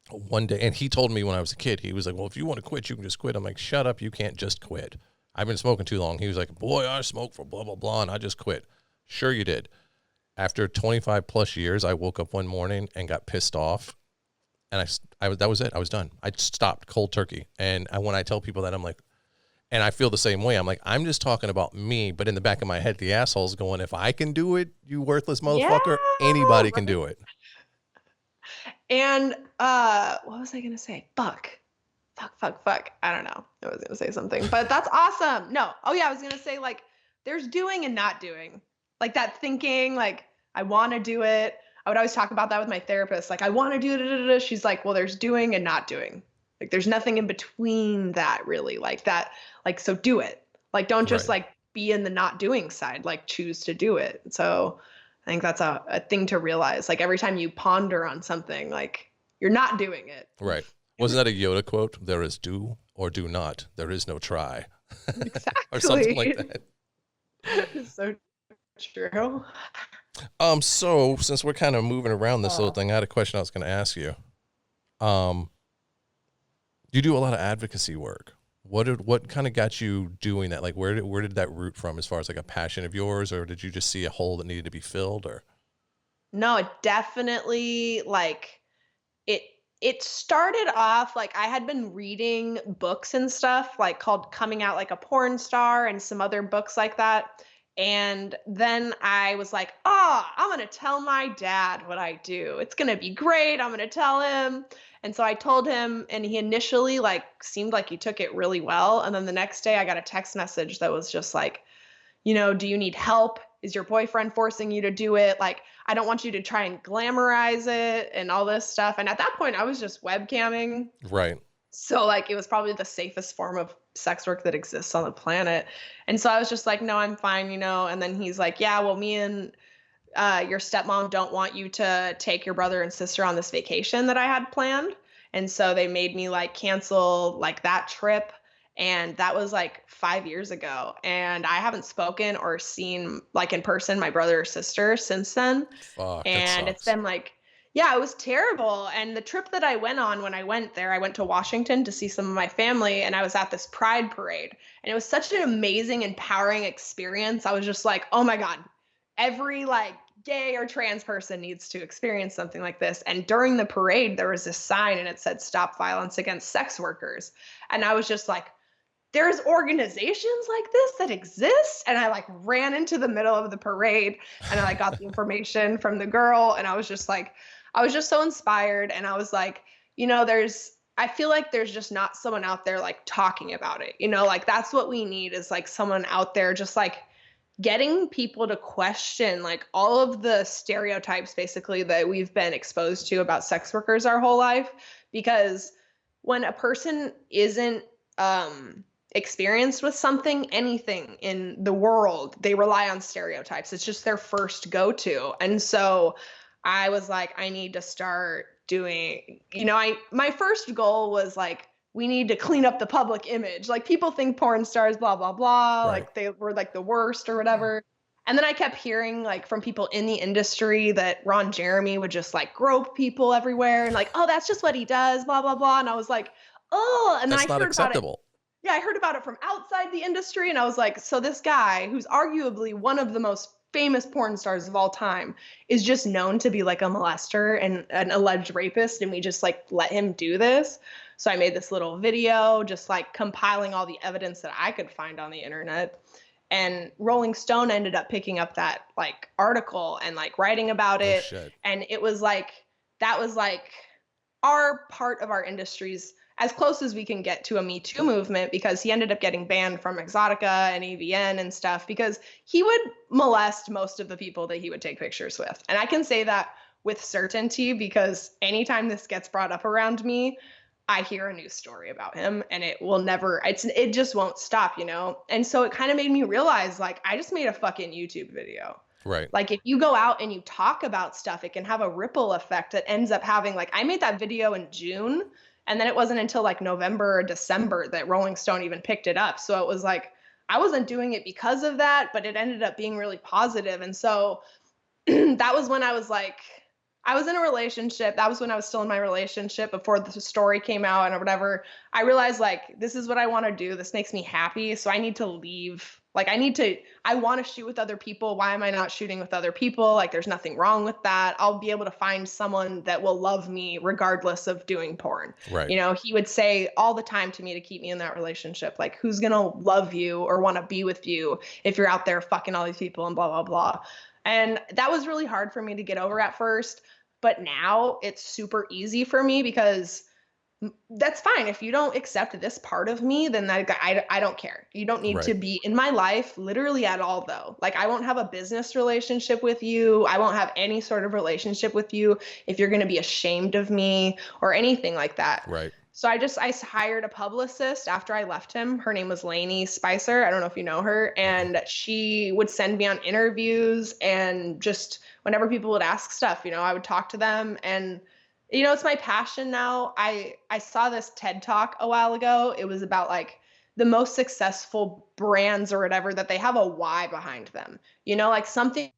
one day, and he told me when I was a kid, he was like, well, if you want to quit, you can just quit. I'm like, shut up. You can't just quit. I've been smoking too long. He was like, boy, I smoked for blah, blah, blah, and I just quit. Sure you did. After 25 plus years, I woke up one morning and got pissed off. And that was it. I was done. I stopped cold turkey. And when I tell people that, I'm like, and I feel the same way. I'm like, I'm just talking about me, but in the back of my head, the asshole's going, if I can do it, you worthless Yeah, motherfucker, anybody can right. do it. And what was I gonna say? Fuck. I don't know. I was gonna say something, but that's awesome. No. Oh yeah, I was gonna say like there's doing and not doing. Like that thinking, like I wanna do it. I would always talk about that with my therapist. Like I wanna do it. She's like, well, there's doing and not doing. Like there's nothing in between that really. Like that, like so do it. Like don't just Right. like be in the not doing side, like choose to do it. So I think that's a thing to realize. Like every time you ponder on something, like you're not doing it. Right. Wasn't that a Yoda quote? There is do or do not. There is no try. Or something like Exactly. that. It's so true. So since we're kind of moving around this little Oh. thing, I had a question I was going to ask you. Um, you do a lot of advocacy work. What kind of got you doing that? Like where did that root from, as far as like a passion of yours, or did you just see a hole that needed to be filled, or? No, it definitely like it it started off like I had been reading books and stuff like called Coming Out Like a Porn Star and some other books like that. And then I was like, oh, I'm going to tell my dad what I do. It's going to be great. I'm going to tell him. And so I told him, and he initially like seemed like he took it really well. And then the next day I got a text message that was just like, do you need help? Is your boyfriend forcing you to do it? Like, I don't want you to try and glamorize it and all this stuff. And at that point, I was just webcamming. Right. So like it was probably the safest form of sex work that exists on the planet. And so I was just like, no, I'm fine, And then he's like, yeah, well, me and your stepmom don't want you to take your brother and sister on this vacation that I had planned. And so they made me like cancel like that trip. And that was like 5 years ago. And I haven't spoken or seen like in person my brother or sister since then. Fuck, that And it's sucks. been like, yeah, it was terrible. And the trip that I went on when I went there, I went to Washington to see some of my family and I was at this pride parade. And it was such an amazing, empowering experience. I was just like, oh my God, every like gay or trans person needs to experience something like this. And during the parade, there was this sign and it said, "Stop violence against sex workers." And I was just like, there's organizations like this that exist. And I like ran into the middle of the parade and I like got the information from the girl. And I was just like, I was just so inspired. And I was like, I feel like there's just not someone out there like talking about it, like that's what we need is like someone out there just like getting people to question like all of the stereotypes basically that we've been exposed to about sex workers our whole life. Because when a person isn't experienced with something, anything in the world, they rely on stereotypes. It's just their first go-to. And so I was like, I need to start doing, my first goal was like, we need to clean up the public image. Like people think porn stars, blah, blah, blah, Right. like they were like the worst or whatever. And then I kept hearing like from people in the industry that Ron Jeremy would just like grope people everywhere and like, oh, that's just what he does, blah, blah, blah. And I was like, oh, and then I That's not heard about it. acceptable. Yeah, I heard about it from outside the industry and I was like, so this guy who's arguably one of the most famous porn stars of all time is just known to be like a molester and an alleged rapist and we just like let him do this. So I made this little video just like compiling all the evidence that I could find on the internet. And Rolling Stone ended up picking up that like article and like writing about Oh it. shit. And it was like that was like our part of our industry's as close as we can get to a Me Too movement because he ended up getting banned from Exotica and AVN and stuff because he would molest most of the people that he would take pictures with. And I can say that with certainty because anytime this gets brought up around me, I hear a news story about him and it will never, it just won't stop, And so it kind of made me realize like, I just made a fucking YouTube video. Right. Like if you go out and you talk about stuff, it can have a ripple effect that ends up having like, I made that video in June and then it wasn't until like November or December that Rolling Stone even picked it up. So it was like, I wasn't doing it because of that, but it ended up being really positive. And so that was when I was like, I was in a relationship. That was when I was still in my relationship before the story came out and whatever. I realized like, this is what I want to do. This makes me happy. So I need to leave. Like I want to shoot with other people. Why am I not shooting with other people? Like there's nothing wrong with that. I'll be able to find someone that will love me regardless of doing porn. Right. He would say all the time to me to keep me in that relationship. Like who's going to love you or want to be with you if you're out there fucking all these people and blah, blah, blah. And that was really hard for me to get over at first. But now it's super easy for me because that's fine. If you don't accept this part of me, then I don't care. You don't need to be in my life literally at all, though. Like I won't have a business relationship with you. I won't have any sort of relationship with you if you're going to be ashamed of me or anything like that. Right. So I hired a publicist after I left him. Her name was Lainey Spicer. I don't know if you know her. And she would send me on interviews and just whenever people would ask stuff, I would talk to them. And, it's my passion now. I saw this TED Talk a while ago. It was about like the most successful brands or whatever that they have a why behind them, like something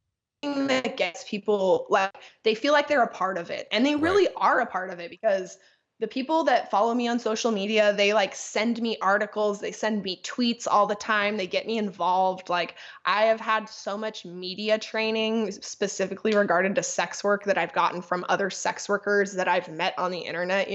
that gets people like they feel like they're a part of it. And they really are a part of it because the people that follow me on social media, they like send me articles, they send me tweets all the time, they get me involved. Like I have had so much media training specifically regarding to sex work that I've gotten from other sex workers that I've met on the internet,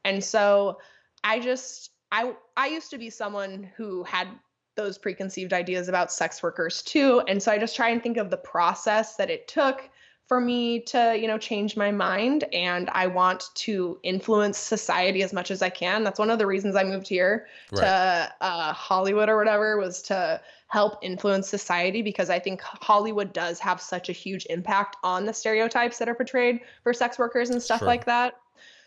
And so I used to be someone who had those preconceived ideas about sex workers too. And so I just try and think of the process that it took for me to, change my mind. And I want to influence society as much as I can. That's one of the reasons I moved here to Hollywood or whatever, was to help influence society, because I think Hollywood does have such a huge impact on the stereotypes that are portrayed for sex workers and stuff like that.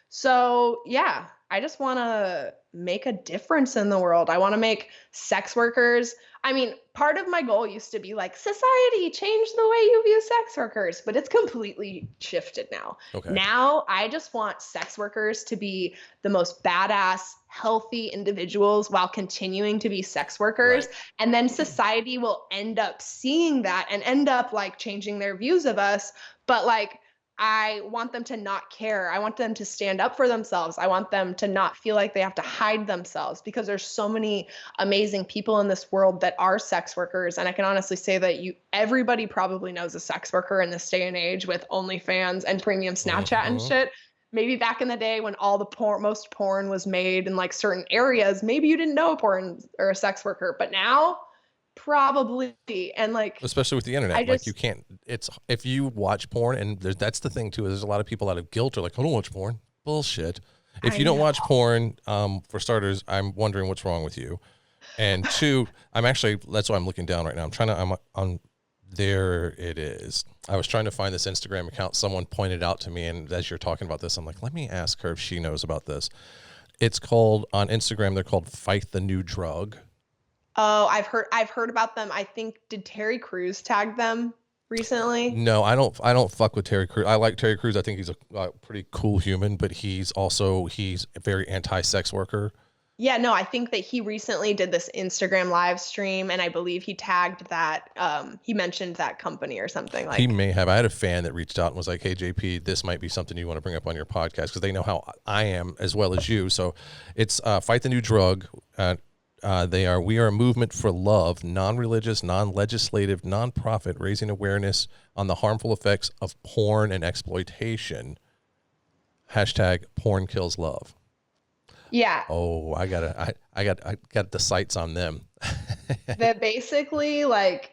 So yeah, I just want to make a difference in the world. I want to make sex workers. I mean, part of my goal used to be like, society, change the way you view sex workers, but it's completely shifted now. Okay. Now, I just want sex workers to be the most badass, healthy individuals while continuing to be sex workers. Right. And then society will end up seeing that and end up like changing their views of us. But like, I want them to not care. I want them to stand up for themselves. I want them to not feel like they have to hide themselves because there's so many amazing people in this world that are sex workers. And I can honestly say that everybody probably knows a sex worker in this day and age with OnlyFans and premium Snapchat and Hmm. shit. Maybe back in the day when all the most porn was made in like certain areas, maybe you didn't know a porn or a sex worker, but now probably. And like, Especially with the I internet, like you just, can't. It's if you watch porn, and that's the thing too. There's a lot of people out of guilt are like, I don't watch porn. Bullshit. If I you don't know. watch porn, for starters, I'm wondering what's wrong with you. And two, I'm actually that's why I'm looking down right now. I'm on there it is. I was trying to find this Instagram account someone pointed out to me, and as you're talking about this, I'm like, let me ask her if she knows about this. It's called on Instagram, they're called Fight the New Drug. Oh, I've heard about them. I think did Terry Crews tag them recently? No, I don't fuck with Terry Crews. I like Terry Crews. I think he's a pretty cool human, but he's a very anti-sex worker. Yeah, no, I think that he recently did this Instagram live stream and I believe he tagged that he mentioned that company or something He like. may have. I had a fan that reached out and was like, "Hey JP, this might be something you want to bring up on your podcast because they know how I am as well as you." So, it's Fight the New Drug. We are a movement for love, non-religious, non-legislative, non-profit, raising awareness on the harmful effects of porn and exploitation. Hashtag porn kills love. Yeah, Oh, I got the sights on them. that basically like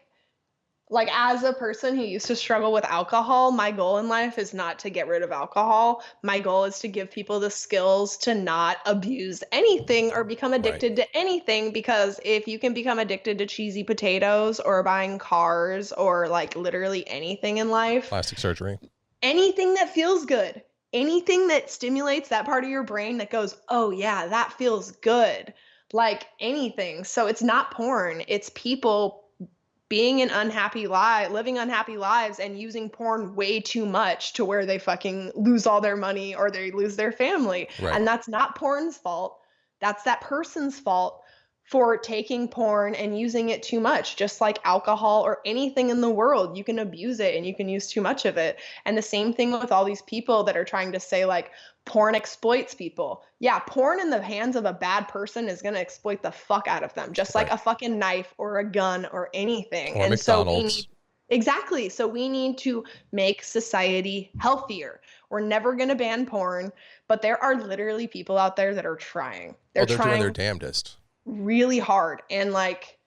as a person who used to struggle with alcohol, my goal in life is not to get rid of alcohol. My goal is to give people the skills to not abuse anything or become Right. addicted to anything because if you can become addicted to cheesy potatoes or buying cars or like literally anything in life, Plastic surgery. anything that feels good, anything that stimulates that part of your brain that goes, "Oh yeah, that feels good." Like anything. So it's not porn, it's people being an unhappy lie, living unhappy lives and using porn way too much to where they fucking lose all their money or they lose their family. Right. And that's not porn's fault. That's that person's fault for taking porn and using it too much, just like alcohol or anything in the world. You can abuse it and you can use too much of it. And the same thing with all these people that are trying to say, like, porn exploits people. Yeah, porn in the hands of a bad person is going to exploit the fuck out of them, just like Right. a fucking knife or a gun or anything. Or And so we McDonald's. need, exactly. So we need to make society healthier. We're never going to ban porn, but there are literally people out there that are trying. Oh, They're they're doing their trying damnedest. really hard and like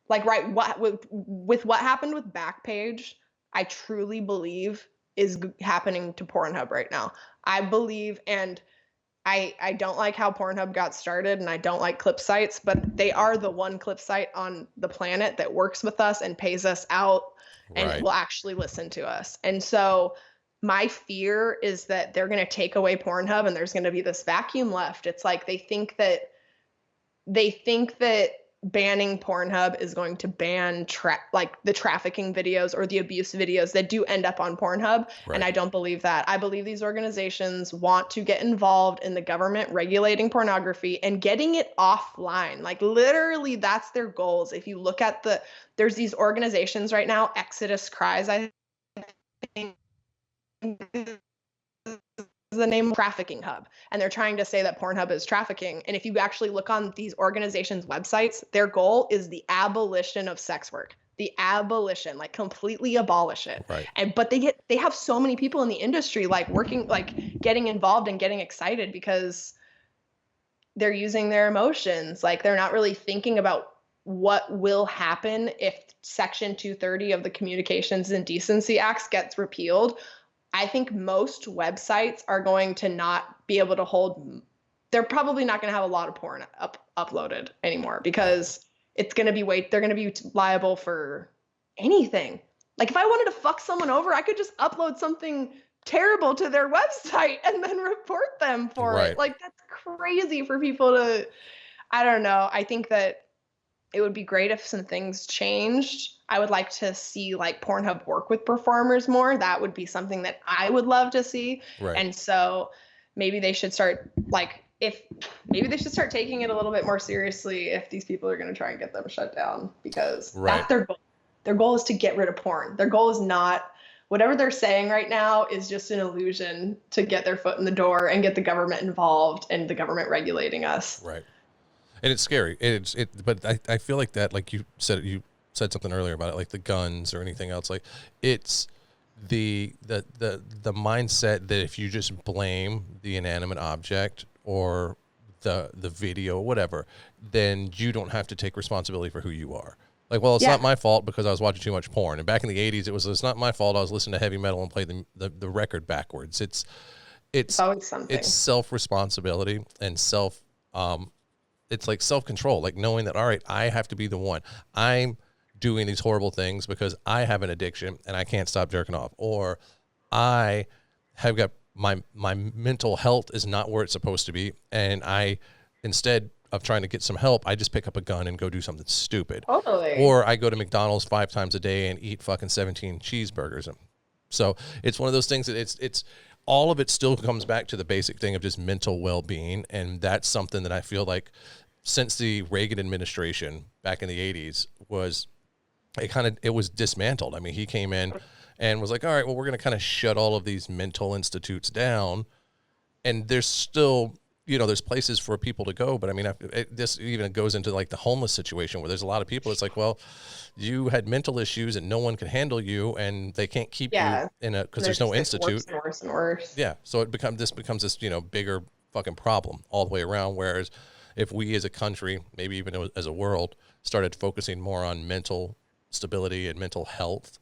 right what with what happened with Backpage, I truly believe is happening to Pornhub right now. I believe, and I don't like how Pornhub got started and I don't like clip sites, but they are the one clip site on the planet that works with us and pays us out and Right. will actually listen to us. And so my fear is that they're going to take away Pornhub and there's going to be this vacuum left. It's like they think that banning Pornhub is going to ban like the trafficking videos or the abuse videos that do end up on Pornhub. And Right. I don't believe that. I believe these organizations want to get involved in the government regulating pornography and getting it offline. Like literally that's their goals. If you look at there's these organizations right now, Exodus Cries, I think the name trafficking hub, and they're trying to say that Pornhub is trafficking. And if you actually look on these organizations websites, their goal is the abolition of sex work, the abolition, like completely abolish it. Right. And but they have so many people in the industry like working, like getting involved and getting excited because they're using their emotions. Like they're not really thinking about what will happen if section 230 of the Communications and Decency Act gets repealed. I think most websites are going to not be able to hold, they're probably not going to have a lot of porn uploaded anymore because it's going to be they're going to be liable for anything. Like if I wanted to fuck someone over, I could just upload something terrible to their website and then report them for it. Right. Like, that's crazy for people to, I don't know. I think that it would be great if some things changed. I would like to see like Pornhub work with performers more. That would be something that I would love to see. Right. And so maybe they should start like if maybe they should start taking it a little bit more seriously if these people are going to try and get them shut down, because Right. that's their goal. Their goal is to get rid of porn. Their goal is not whatever they're saying right now is just an illusion to get their foot in the door and get the government involved and the government regulating us. Right. And it's scary. But I feel like that, like you said something earlier about it, like the guns or anything else. Like it's the mindset that if you just blame the inanimate object or the video or whatever, then you don't have to take responsibility for who you are. Like, well, it's not my fault because I was watching too much porn. And back in the 80s, it's not my fault I was listening to heavy metal and played the record backwards. It's always something. It's self-responsibility and it's like self-control, like knowing that, all right, I have to be the one. I'm doing these horrible things because I have an addiction and I can't stop jerking off. Or I have got my mental health is not where it's supposed to be. And I, instead of trying to get some help, I just pick up a gun and go do something stupid. Totally. Or I go to McDonald's 5 times a day and eat fucking 17 cheeseburgers. So it's one of those things that it's all of it still comes back to the basic thing of just mental well-being. And that's something that I feel like since the Reagan administration back in the 80s it was dismantled. I mean, he came in and was like, all right, well, we're going to kind of shut all of these mental institutes down. And there's still, there's places for people to go. But I mean, this even goes into like the homeless situation where there's a lot of people. It's like, well, you had mental issues and no one can handle you and they can't keep you because there's no institute. Worse and worse. Yeah. So becomes this, bigger fucking problem all the way around. Whereas if we as a country, maybe even as a world, started focusing more on mental stability and mental health.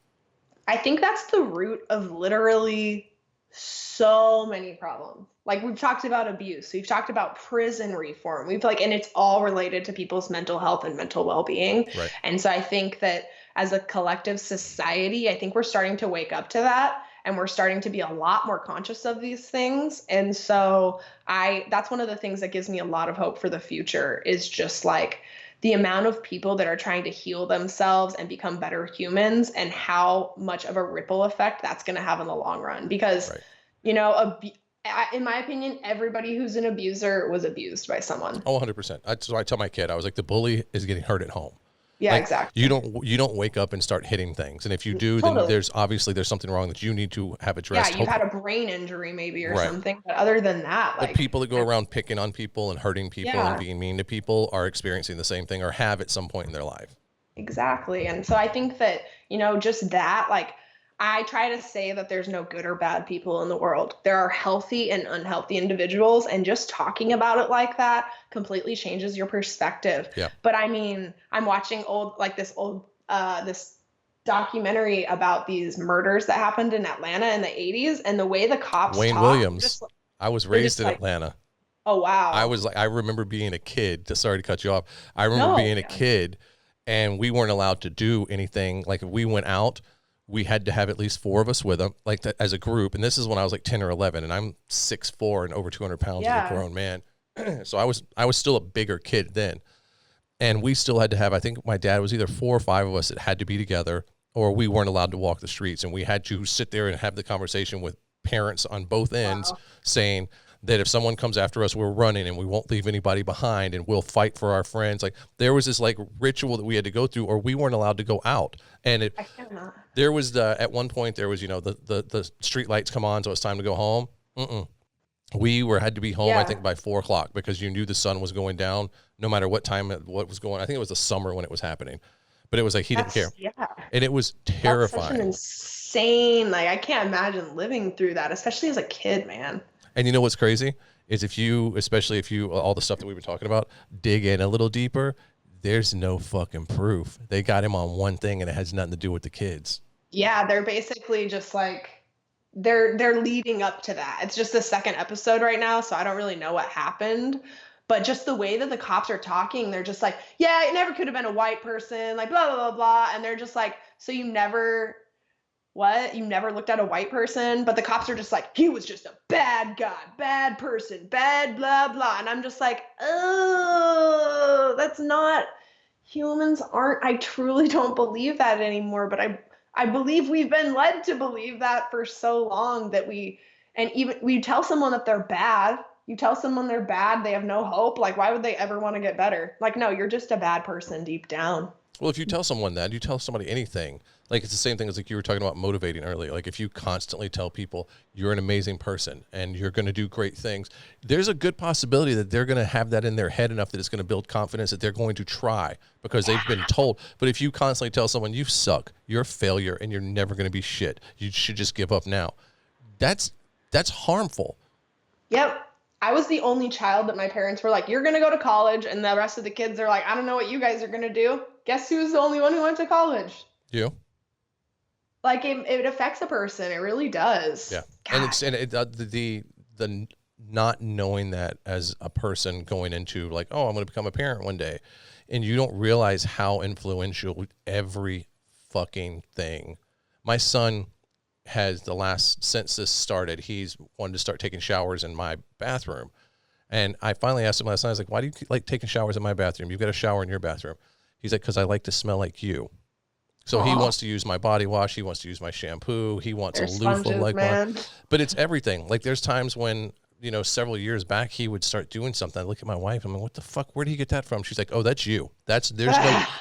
I think that's the root of literally so many problems. Like we've talked about abuse, we've talked about prison reform, and it's all related to people's mental health and mental well-being. Right. And so I think that as a collective society, I think we're starting to wake up to that and we're starting to be a lot more conscious of these things. And so that's one of the things that gives me a lot of hope for the future is just like the amount of people that are trying to heal themselves and become better humans and how much of a ripple effect that's going to have in the long run. Because, in my opinion, everybody who's an abuser was abused by someone. Oh, 100%. So I tell my kid, I was like, the bully is getting hurt at home. Yeah, exactly. You don't wake up and start hitting things. And if you do, then there's something wrong that you need to have addressed. Yeah, you've had a brain injury maybe or something. But other than that, the people that go around picking on people and hurting people and being mean to people are experiencing the same thing or have at some point in their life. Exactly. And so I think that, just that, like, I try to say that there's no good or bad people in the world. There are healthy and unhealthy individuals, and just talking about it like that completely changes your perspective. Yeah. But I mean, I'm watching this documentary about these murders that happened in Atlanta in the 80s, and the way the cops Wayne Williams. I was raised in Atlanta. Oh, wow. I remember being a kid. Sorry to cut you off. I remember being a kid, and we weren't allowed to do anything. Like if we went out, we had to have at least 4 of us with them, like as a group. And this is when I was like 10 or 11, and I'm 6'4" and over 200 pounds as a grown man. So I was still a bigger kid then. And we still had to have, I think my dad was either 4 or 5 of us that had to be together, or we weren't allowed to walk the streets. And we had to sit there and have the conversation with parents on both ends saying that if someone comes after us, we're running and we won't leave anybody behind and we'll fight for our friends. Like there was this like ritual that we had to go through, or we weren't allowed to go out. And there was at one point there was, the street lights come on. So it's time to go home. We had to be home, I think by 4 o'clock because you knew the sun was going down no matter what time, what was going on. I think it was the summer when it was happening, but it was like, he didn't care. Yeah. And it was terrifying. That's such an insane, like I can't imagine living through that, especially as a kid, man. And you know what's crazy is especially if you, all the stuff that we've been talking about, dig in a little deeper, there's no fucking proof. They got him on one thing and it has nothing to do with the kids. Yeah, they're basically just like, they're leading up to that. It's just the second episode right now, so I don't really know what happened. But just the way that the cops are talking, they're just like, yeah, it never could have been a white person, like blah, blah, blah, blah. And they're just like, so you never what? You never looked at a white person? But the cops are just like, he was just a bad guy, bad person, bad blah blah. And I'm just like, oh, that's not, humans aren't, I truly don't believe that anymore. But I believe we've been led to believe that for so long that and even we tell someone that they're bad. You tell someone they're bad, they have no hope. Like, why would they ever want to get better? Like, no, you're just a bad person deep down. Well, if you tell someone that, you tell somebody anything, like it's the same thing as like you were talking about motivating earlier. Like if you constantly tell people you're an amazing person and you're going to do great things, there's a good possibility that they're going to have that in their head enough that it's going to build confidence that they're going to try because they've been told. But if you constantly tell someone you suck, you're a failure, and you're never going to be shit, you should just give up now. That's harmful. Yep. I was the only child that my parents were like, you're going to go to college. And the rest of the kids are like, I don't know what you guys are going to do. Guess who's the only one who went to college? You. Like it affects a person. It really does. Yeah. God. The not knowing that as a person going into like, oh, I'm going to become a parent one day. And you don't realize how influential every fucking thing. My son has since this started, he's wanted to start taking showers in my bathroom. And I finally asked him last night, I was like, why do you like taking showers in my bathroom? You've got a shower in your bathroom. He's like, because I like to smell like you. So he wants to use my body wash. He wants to use my shampoo. He wants a loofah like mine. But it's everything. Like there's times when, several years back, he would start doing something. I look at my wife. I'm like, what the fuck? Where do you get that from? She's like, oh, that's you.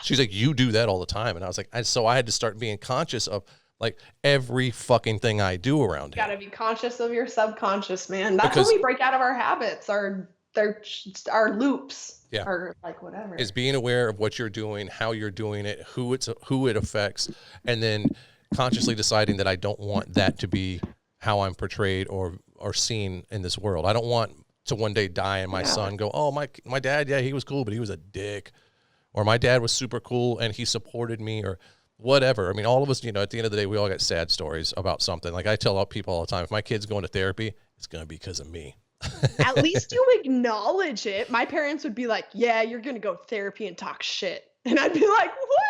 She's like, you do that all the time. And I was like, so I had to start being conscious of like every fucking thing I do around here. You gotta be conscious of your subconscious, man. That's when we break out of our habits, our loops. Yeah. Or like whatever. Is being aware of what you're doing, how you're doing it, who it affects, and then consciously deciding that I don't want that to be how I'm portrayed or seen in this world. I don't want to one day die and my son go, oh, my dad, yeah, he was cool, but he was a dick. Or my dad was super cool and he supported me or whatever. I mean, all of us, at the end of the day, we all got sad stories about something. Like I tell people all the time, if my kid's going to therapy, it's going to be because of me. At least you acknowledge it. My parents would be like, yeah, you're going to go to therapy and talk shit. And I'd be like, what?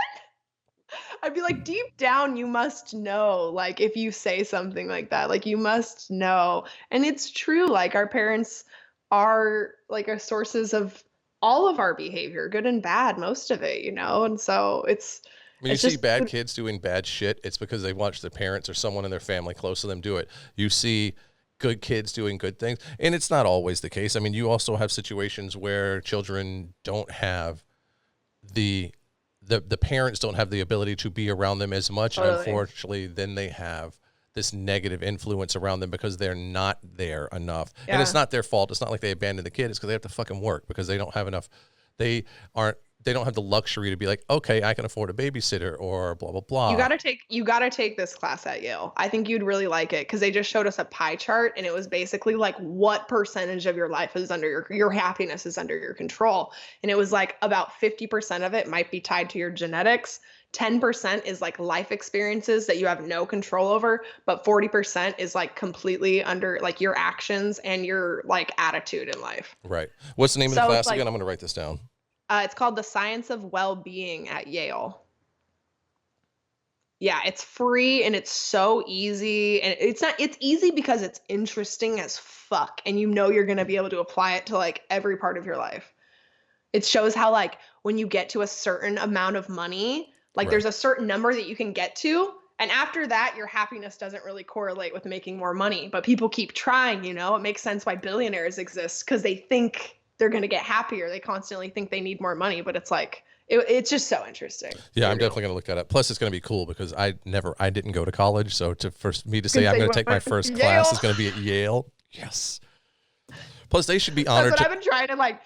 I'd be like, deep down, you must know, like, if you say something like that, like, you must know. And it's true. Like, our parents are like our sources of all of our behavior, good and bad, most of it, And so when you see bad kids doing bad shit, it's because they watch their parents or someone in their family close to them do it. You see good kids doing good things, and it's not always the case. I mean, you also have situations where children don't have the parents don't have the ability to be around them as much. Totally. And unfortunately, then they have this negative influence around them because they're not there enough. Yeah. And it's not their fault. It's not like they abandoned the kid. It's because they have to fucking work because they don't have enough. They don't have the luxury to be like, okay, I can afford a babysitter or blah, blah, blah. You gotta take this class at Yale. I think you'd really like it because they just showed us a pie chart and it was basically like what percentage of your life is under your happiness is under your control. And it was like about 50% of it might be tied to your genetics. 10% is like life experiences that you have no control over, but 40% is like completely under like your actions and your like attitude in life. Right. What's the name of the class again? I'm going to write this down. It's called The Science of Well-Being at Yale. Yeah, it's free and it's so easy. And it's easy because it's interesting as fuck. And you're going to be able to apply it to like every part of your life. It shows how like when you get to a certain amount of money, like there's a certain number that you can get to. And after that, your happiness doesn't really correlate with making more money. But people keep trying, It makes sense why billionaires exist because they think they're going to get happier. They constantly think they need more money, but it's like, it's just so interesting. Yeah, I'm definitely going to look that up. Plus, it's going to be cool because I didn't go to college. So for me to say I'm going to take my first class is going to be at Yale. Yes. Plus, they should be honored. That's what I've been trying to like.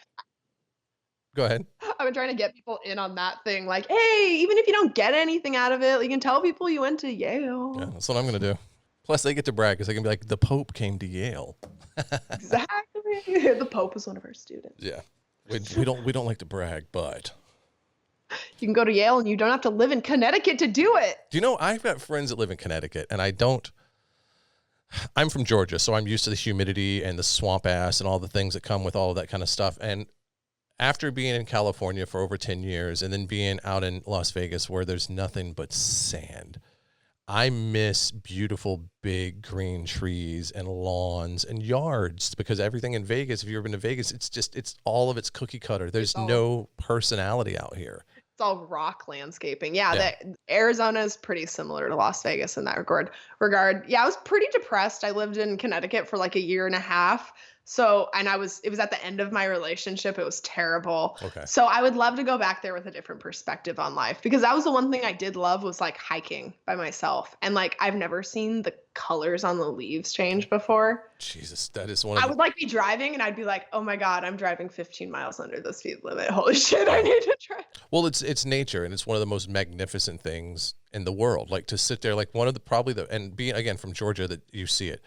Go ahead. I've been trying to get people in on that thing. Like, hey, even if you don't get anything out of it, you can tell people you went to Yale. Yeah, that's what I'm going to do. Plus, they get to brag because they can be like, the Pope came to Yale. Exactly. The Pope was one of our students. Yeah. We don't like to brag, but you can go to Yale and you don't have to live in Connecticut to do it. Do you know, I've got friends that live in Connecticut and I'm from Georgia, so I'm used to the humidity and the swamp ass and all the things that come with all of that kind of stuff. And after being in California for over 10 years and then being out in Las Vegas where there's nothing but sand, I miss beautiful big green trees and lawns and yards because everything in Vegas, if you've ever been to Vegas, it's all of it's cookie cutter. There's It's all no personality out here. it's all rock landscaping. Yeah, Yeah. that Arizona is pretty similar to Las Vegas in that regard. Yeah, I was pretty depressed. I lived in Connecticut for like a year and a half. So, and it was at the end of my relationship. It was terrible. Okay. So I would love to go back there with a different perspective on life because that was the one thing I did love was like hiking by myself. And like I've never seen the colors on the leaves change before. Jesus, that is one of I the, would like be driving and I'd be like, "Oh my God, I'm driving 15 miles under the speed limit. Holy shit, I yeah. need to try." Well, it's nature and it's one of the most magnificent things in the world. Like to sit there, like one of the probably the and being again from Georgia that you see it.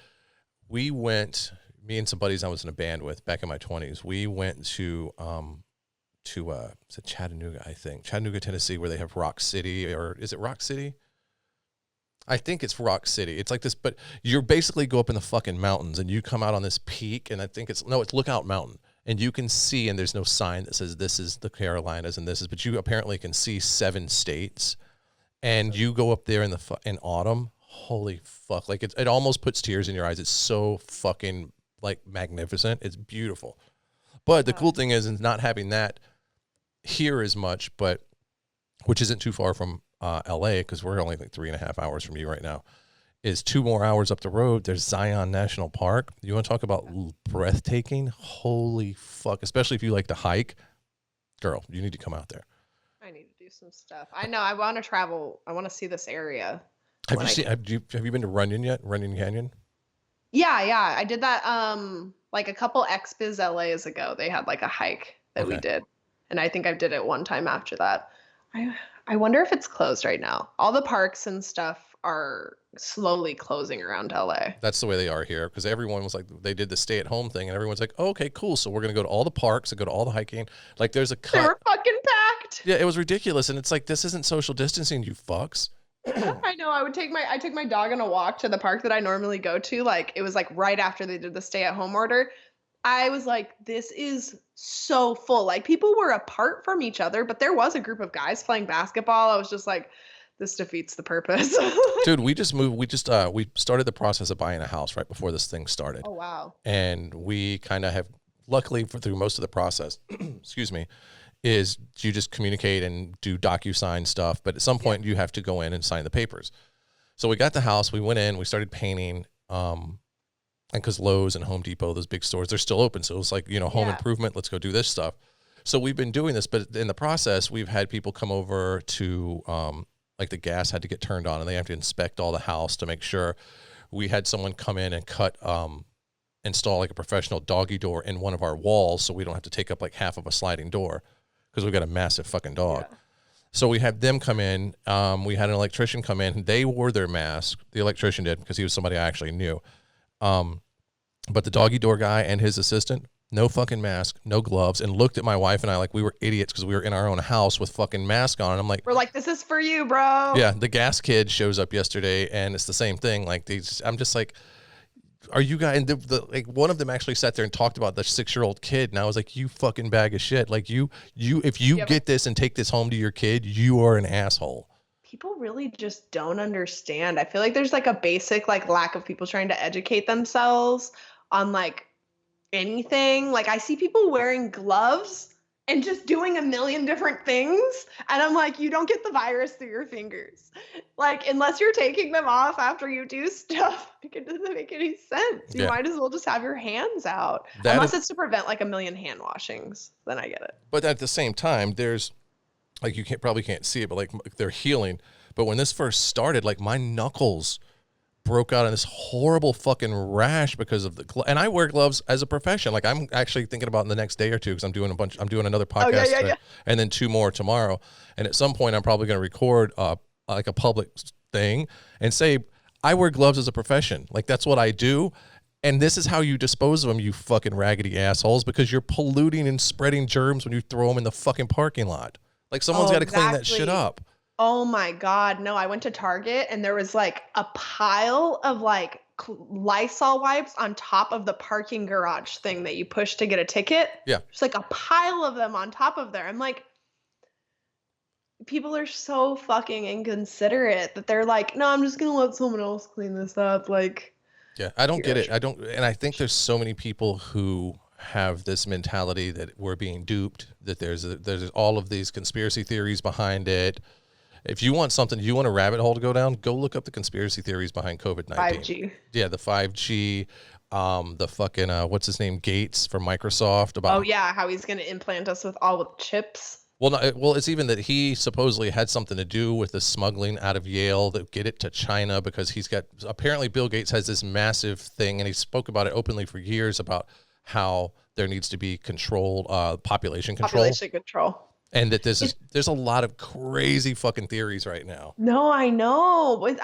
We went, me and some buddies I was in a band with back in my 20s. We went to is it Chattanooga, I think. Chattanooga, Tennessee, where they have Rock City, or is it Rock City? I think it's Rock City. It's like this, but you basically go up in the fucking mountains and you come out on this peak, and I think it's Lookout Mountain. And you can see, and there's no sign that says this is the Carolinas and this is, but you apparently can see 7 states. And you go up there in in autumn. Holy fuck! Like it almost puts tears in your eyes. It's so fucking like magnificent. It's beautiful. But the cool thing is not having that here as much, but which isn't too far from LA because we're only like 3.5 hours from you right now. Is 2 more hours up the road. There's Zion National Park. You want to talk about breathtaking? Holy fuck! Especially if you like to hike, girl, you need to come out there. I need to do some stuff. I know I want to travel. I want to see this area. Have you seen? Have you been to Runyon yet? Runyon Canyon. Yeah. I did that like a couple XBiz LAs ago. They had like a hike that we did. And I think I did it one time after that. I wonder if it's closed right now. All the parks and stuff are slowly closing around LA. That's the way they are here because everyone was like, they did the stay at home thing and everyone's like, oh, okay, cool. So we're going to go to all the parks and go to all the hiking. Like there's a cut. They were fucking packed. Yeah, it was ridiculous. And it's like, this isn't social distancing, you fucks. I know. I took my dog on a walk to the park that I normally go to. Like it was like right after they did the stay at home order. I was like, this is so full. Like people were apart from each other, but there was a group of guys playing basketball. I was just like, this defeats the purpose. Dude, we just moved. We started the process of buying a house right before this thing started. Oh, wow. And we kind of have, luckily through most of the process, excuse me, is you just communicate and do DocuSign stuff. But at some point you have to go in and sign the papers. So we got the house, we went in, we started painting, and because Lowe's and Home Depot, those big stores, they're still open. So it's like, home improvement, let's go do this stuff. So we've been doing this, but in the process, we've had people come over to, like the gas had to get turned on and they have to inspect all the house to make sure. We had someone come in and install like a professional doggy door in one of our walls so we don't have to take up like half of a sliding door because we've got a massive fucking dog. Yeah. So we had them come in. We had an electrician come in. They wore their mask. The electrician did because he was somebody I actually knew. But the doggy door guy and his assistant, no fucking mask, no gloves, and looked at my wife and I like we were idiots because we were in our own house with fucking mask on. And I'm like, we're like, this is for you, bro. Yeah, the gas kid shows up yesterday and it's the same thing. Like I'm just like, are you guys? And like one of them actually sat there and talked about the 6-year-old kid, and I was like, you fucking bag of shit. Like if you get this and take this home to your kid, you are an asshole. People really just don't understand. I feel like there's like a basic like lack of people trying to educate themselves on like anything. Like I see people wearing gloves and just doing a million different things. And I'm like, you don't get the virus through your fingers. Like, unless you're taking them off after you do stuff, it doesn't make any sense. You might as well just have your hands out. Unless it's to prevent like a million hand washings, then I get it. But at the same time, there's like, you probably can't see it, but like they're healing. But when this first started, like my knuckles broke out in this horrible fucking rash because of and I wear gloves as a profession. Like I'm actually thinking about in the next day or two because I'm doing another podcast and then 2 more tomorrow. And at some point I'm probably going to record like a public thing and say, I wear gloves as a profession. Like that's what I do. And this is how you dispose of them, you fucking raggedy assholes, because you're polluting and spreading germs when you throw them in the fucking parking lot. Like someone's got to clean that shit up. Oh my God. No, I went to Target and there was like a pile of like Lysol wipes on top of the parking garage thing that you push to get a ticket. Yeah. It's like a pile of them on top of there. I'm like, people are so fucking inconsiderate that they're like, no, I'm just gonna let someone else clean this up. Like, Yeah, I don't get you're it. I don't, and I think there's so many people who have this mentality that we're being duped, that there's all of these conspiracy theories behind it. If you want something, you want a rabbit hole to go down, go look up the conspiracy theories behind COVID-19. 5G. Yeah, the 5G, the fucking what's his name, Gates from Microsoft, Oh about. yeah, how he's gonna implant us with all with chips. Well, no, well, it's even that he supposedly had something to do with the smuggling out of Yale that get it to China, because he's got, apparently Bill Gates has this massive thing, and he spoke about it openly for years about how there needs to be controlled population control, Population control. and that there's a lot of crazy fucking theories right now. No, I know. But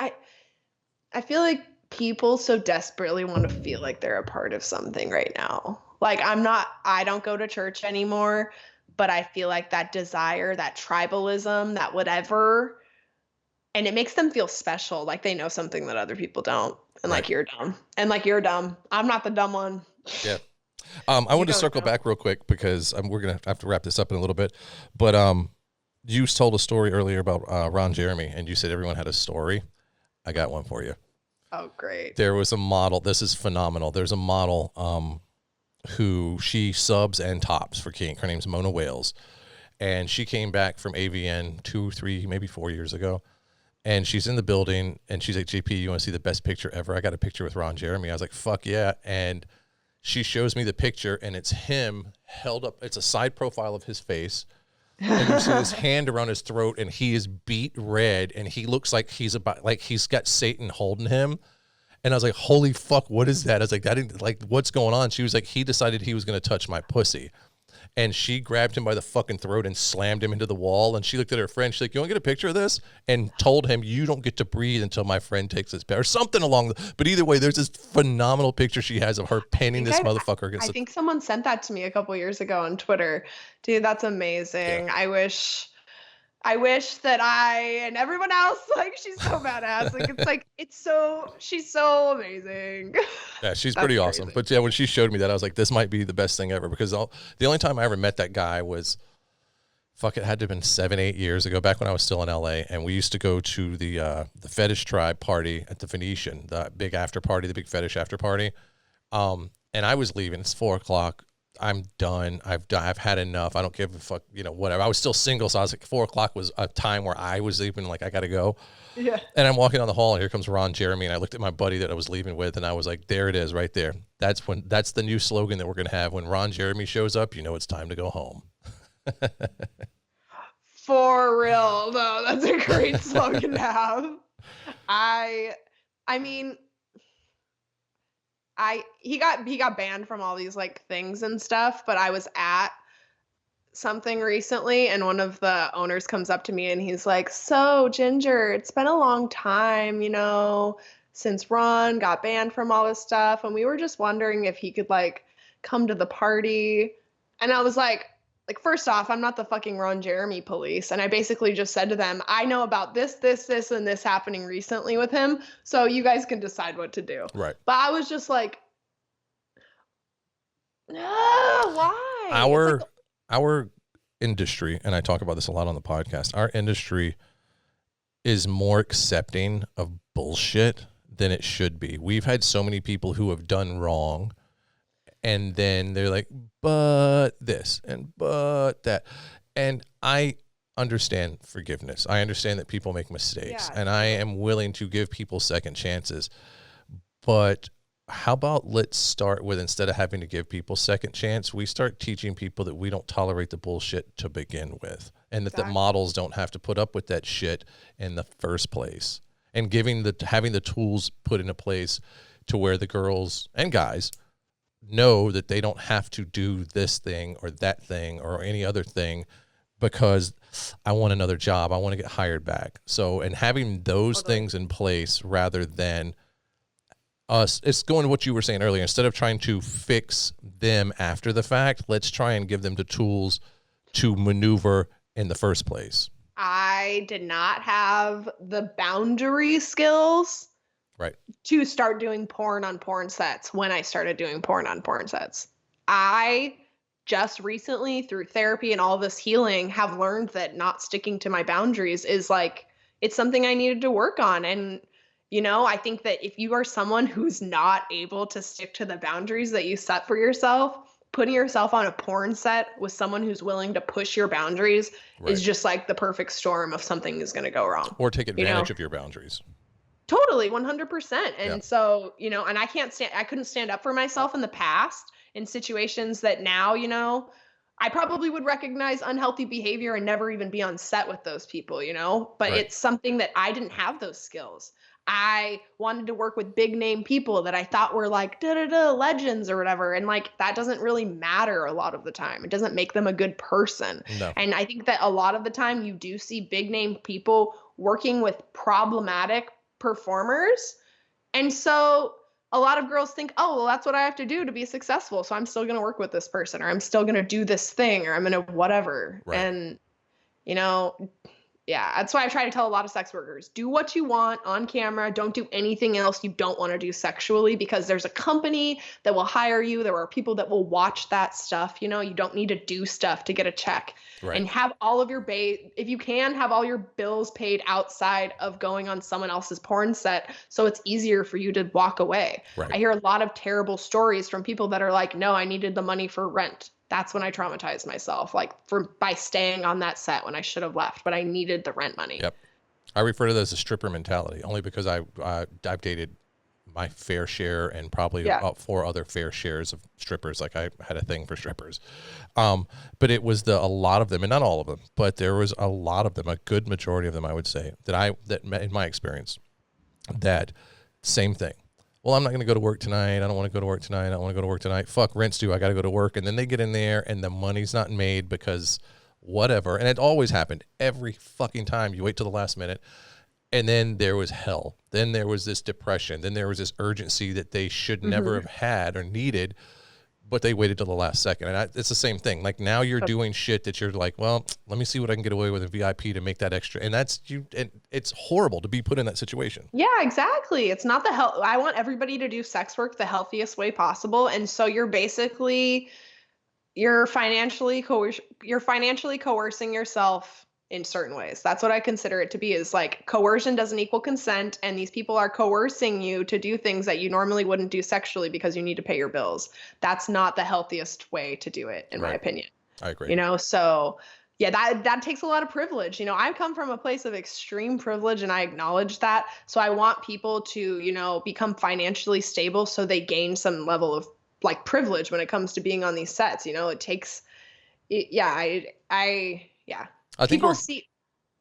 I feel like people so desperately want to feel like they're a part of something right now. Like I don't go to church anymore, but I feel like that desire, that tribalism, that whatever, and it makes them feel special, like they know something that other people don't. And Right. like you're dumb. And like you're dumb. I'm not the dumb one. Yeah. I want to circle back real quick because we're gonna have to wrap this up in a little bit, but you told a story earlier about Ron Jeremy, and you said everyone had a story. I got one for you. Oh, great. There was a model. This is phenomenal. There's a model who she subs and tops for Kink. Her name's Mona Wales, and she came back from AVN 2, 3, maybe 4 years ago, and she's in the building, and she's like, JP, you want to see the best picture ever? I got a picture with Ron Jeremy. I was like, fuck yeah. And she shows me the picture, and it's him held up. It's a side profile of his face, and you see his hand around his throat, and he is beat red, and he looks like he's got Satan holding him. And I was like, holy fuck, what is that? I was like, what's going on? She was like, he decided he was going to touch my pussy. And she grabbed him by the fucking throat and slammed him into the wall. And she looked at her friend. She's like, you want to get a picture of this? And told him, you don't get to breathe until my friend takes his bed, or something along the. But either way, there's this phenomenal picture she has of her pinning this motherfucker against. I think someone sent that to me a couple years ago on Twitter. Dude, that's amazing. Yeah. I wish that I and everyone else, like, she's so badass. Like, she's so amazing. Yeah, she's pretty awesome. Crazy. But yeah, when she showed me that, I was like, this might be the best thing ever, because the only time I ever met that guy was, it had to have been 7, 8 years ago, back when I was still in LA, and we used to go to the fetish tribe party at the Venetian, the big after party, the big fetish after party. And I was leaving. It's 4:00. I'm done. I've had enough. I don't give a fuck, whatever. I was still single, so I was like, 4:00 was a time where I was even like, I gotta go. Yeah. And I'm walking down the hall, and here comes Ron Jeremy, and I looked at my buddy that I was leaving with, and I was like, there it is, right there. That's the new slogan that we're gonna have. When Ron Jeremy shows up, it's time to go home. For real, no, that's a great slogan to have. I mean, he got banned from all these like things and stuff, but I was at something recently, and one of the owners comes up to me and he's like, so Ginger, it's been a long time, since Ron got banned from all this stuff, and we were just wondering if he could like come to the party. And I was like, first off, I'm not the fucking Ron Jeremy police. And I basically just said to them, I know about this, and this happening recently with him, so you guys can decide what to do. Right. But I was just like, no, why? Our industry, and I talk about this a lot on the podcast, our industry is more accepting of bullshit than it should be. We've had so many people who have done wrong, and then they're like, but this and but that. And I understand forgiveness. I understand that people make mistakes, and I am willing to give people second chances. But how about let's start with, instead of having to give people second chance, we start teaching people that we don't tolerate the bullshit to begin with, and that the models don't have to put up with that shit in the first place, and having the tools put into place to where the girls and guys know that they don't have to do this thing or that thing or any other thing because I want another job, I want to get hired back. So, and having those things in place rather than us, it's going to what you were saying earlier, instead of trying to fix them after the fact, let's try and give them the tools to maneuver in the first place. I did not have the boundary skills to start doing porn on porn sets when I started doing porn on porn sets. I just recently through therapy and all this healing have learned that not sticking to my boundaries is like, it's something I needed to work on. And, I think that if you are someone who's not able to stick to the boundaries that you set for yourself, putting yourself on a porn set with someone who's willing to push your boundaries is just like the perfect storm of something is going to go wrong. Or take advantage of your boundaries. Totally, 100%. And Yeah. so, and I couldn't stand up for myself in the past in situations that now, I probably would recognize unhealthy behavior and never even be on set with those people, but it's something that I didn't have those skills. I wanted to work with big name people that I thought were like legends or whatever. And like, that doesn't really matter a lot of the time. It doesn't make them a good person. No. And I think that a lot of the time you do see big name people working with problematic performers. And so a lot of girls think, oh, well, that's what I have to do to be successful. So I'm still going to work with this person, or I'm still going to do this thing, or I'm going to whatever. Right. And, yeah, that's why I try to tell a lot of sex workers, do what you want on camera. Don't do anything else you don't want to do sexually, because there's a company that will hire you. There are people that will watch that stuff. You don't need to do stuff to get a check. Right. And have all of your if you can, have all your bills paid outside of going on someone else's porn set, so it's easier for you to walk away. Right. I hear a lot of terrible stories from people that are like, no, I needed the money for rent. That's when I traumatized myself, like by staying on that set when I should have left, but I needed the rent money. Yep. I refer to that as a stripper mentality, only because I've dated my fair share and probably about 4 other fair shares of strippers. Like, I had a thing for strippers. But it was a lot of them, and not all of them, but there was a lot of them, a good majority of them, I would say, that in my experience, that same thing. Well, I'm not going to go to work tonight. I don't want to go to work tonight. I don't want to go to work tonight. Fuck, rent's due. I got to go to work. And then they get in there and the money's not made because whatever. And it always happened every fucking time. You wait till the last minute. And then there was hell. Then there was this depression. Then there was this urgency that they should never have had or needed, but they waited till the last second. And it's the same thing. Like, now you're doing shit that you're like, well, let me see what I can get away with a VIP to make that extra. And that's you. And it's horrible to be put in that situation. Yeah, exactly. It's not I want everybody to do sex work the healthiest way possible. And so you're financially coercing yourself in certain ways. That's what I consider it to be, is like, coercion doesn't equal consent. And these people are coercing you to do things that you normally wouldn't do sexually because you need to pay your bills. That's not the healthiest way to do it, in my opinion. I agree. So yeah, that takes a lot of privilege. I come from a place of extreme privilege, and I acknowledge that. So I want people to, become financially stable so they gain some level of like privilege when it comes to being on these sets. It takes, I think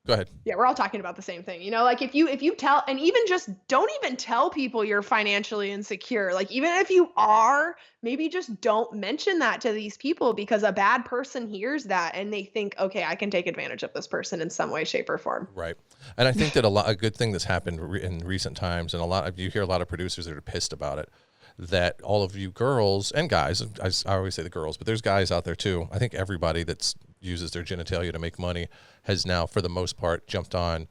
go ahead. Yeah, we're all talking about the same thing. Like, if you tell, and even just don't even tell people you're financially insecure. Like, even if you are, maybe just don't mention that to these people, because a bad person hears that and they think, okay, I can take advantage of this person in some way, shape, or form. Right. And I think that a good thing that's happened in recent times, and you hear a lot of producers that are pissed about it, that all of you girls and guys, I always say the girls, but there's guys out there too. I think everybody that uses their genitalia to make money has now, for the most part, jumped on,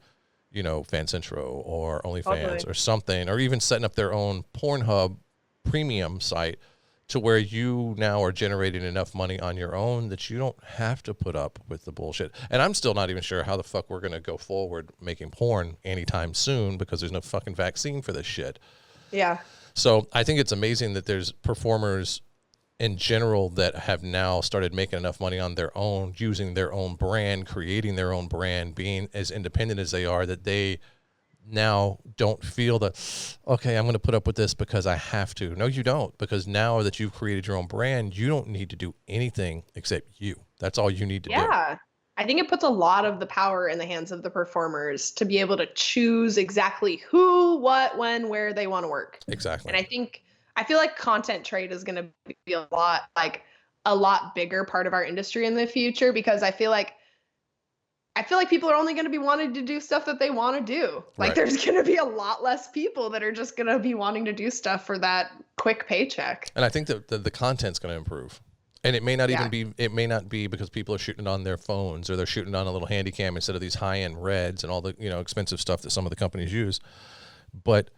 FanCentro or OnlyFans or something, or even setting up their own Pornhub premium site, to where you now are generating enough money on your own that you don't have to put up with the bullshit. And I'm still not even sure how the fuck we're going to go forward making porn anytime soon, because there's no fucking vaccine for this shit. Yeah. So I think it's amazing that there's performers in general that have now started making enough money on their own, using their own brand, creating their own brand, being as independent as they are, that they now don't feel that, okay, I'm going to put up with this because I have to. No, you don't, because now that you've created your own brand, you don't need to do anything except you. That's all you need to do. Yeah. I think it puts a lot of the power in the hands of the performers to be able to choose exactly who, what, when, where they want to work. Exactly. And I feel like content trade is going to be a lot bigger part of our industry in the future, because I feel like people are only going to be wanting to do stuff that they want to do. Like, there's going to be a lot less people that are just going to be wanting to do stuff for that quick paycheck. And I think that the content's going to improve. And it may not be because people are shooting it on their phones, or they're shooting on a little handy cam instead of these high-end Reds and all the, expensive stuff that some of the companies use. But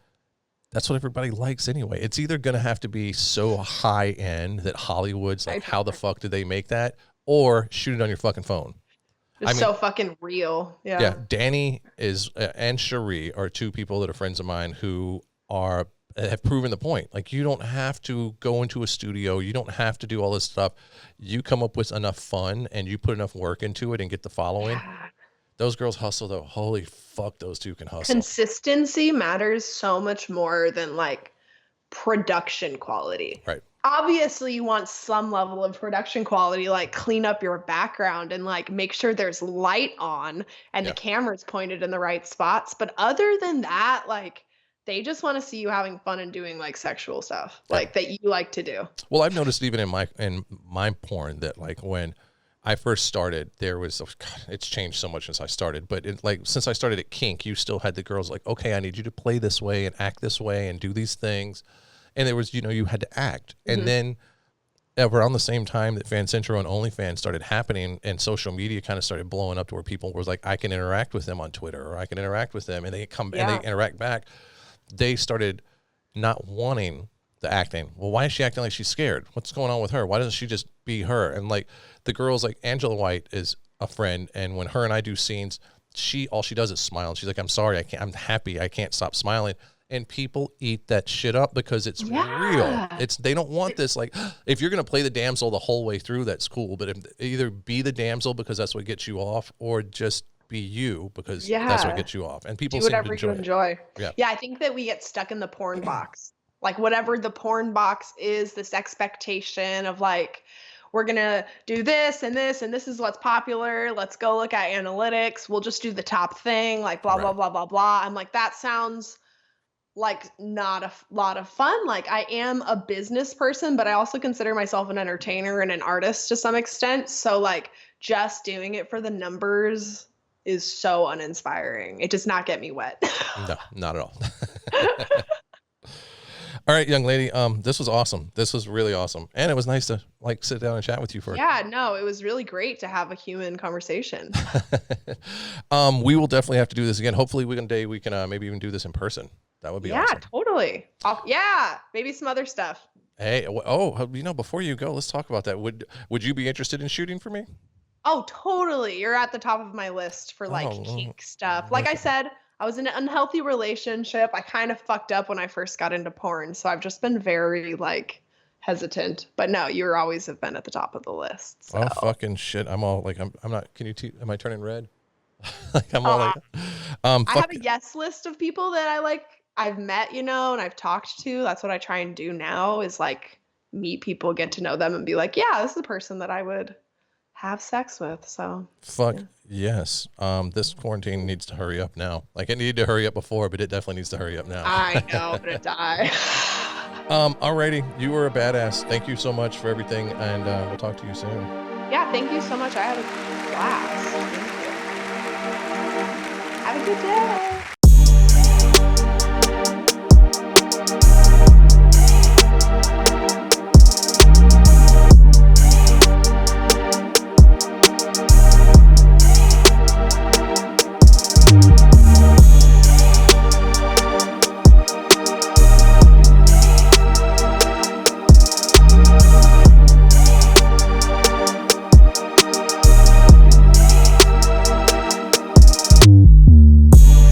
That's what everybody likes anyway. It's either going to have to be so high end that Hollywood's like, how the fuck did they make that? Or shoot it on your fucking phone. Just so fucking real. Yeah. Yeah. Danny is and Cherie are two people that are friends of mine who have proven the point. Like, you don't have to go into a studio. You don't have to do all this stuff. You come up with enough fun and you put enough work into it and get the following. Yeah. Those girls hustle though. Holy fuck, those two can hustle. Consistency matters so much more than like production quality. Right. Obviously you want some level of production quality, like clean up your background and like make sure there's light on and the camera's pointed in the right spots. But other than that, like, they just want to see you having fun and doing like sexual stuff like that you like to do. Well, I've noticed even in my porn that like when I first started, there was, it's changed so much since I started, but since I started at Kink, you still had the girls like, okay, I need you to play this way and act this way and do these things. And there was, you had to act. And then around the same time that FanCentro and OnlyFans started happening and social media kind of started blowing up to where people was like, I can interact with them on Twitter or I can interact with them and they come and they interact back. They started not wanting the acting. Well, why is she acting like she's scared? What's going on with her? Why doesn't she just be her? And like the girls, like Angela White is a friend. And when her and I do scenes, all she does is smile. And she's like, I'm sorry. I'm happy. I can't stop smiling. And people eat that shit up because it's real. They don't want this. Like, if you're going to play the damsel the whole way through, that's cool. But either be the damsel because that's what gets you off, or just be you because that's what gets you off. And people do whatever you enjoy. Yeah, I think that we get stuck in the porn box. Like, whatever the porn box is, this expectation of like, we're going to do this and this, and this is what's popular. Let's go look at analytics. We'll just do the top thing, like blah, blah, blah, blah, blah. I'm like, that sounds like not a lot of fun. Like, I am a business person, but I also consider myself an entertainer and an artist to some extent. So like, just doing it for the numbers is so uninspiring. It does not get me wet. No, not at all. All right, young lady. This was awesome. This was really awesome. And it was nice to like sit down and chat with you for no, it was really great to have a human conversation. We will definitely have to do this again. Hopefully one day we can maybe even do this in person. That would be awesome. Yeah, totally. Maybe some other stuff. Hey, before you go, let's talk about that. Would you be interested in shooting for me? Oh, totally. You're at the top of my list for like kink stuff. Like I said, I was in an unhealthy relationship. I kind of fucked up when I first got into porn. So I've just been very like hesitant, but no, you always have been at the top of the list. So. Oh, fucking shit. I'm all like, I'm not, am I turning red? Like I'm all like, I have a yes list of people that I've met, and I've talked to. That's what I try and do now is like meet people, get to know them and be like, yeah, this is the person that I would have sex with. So yes. This quarantine needs to hurry up now. Like, it needed to hurry up before, but it definitely needs to hurry up now. I know, but it die. Alrighty, you were a badass. Thank you so much for everything, and we'll talk to you soon. Yeah, thank you so much. I had a blast. Have a good day.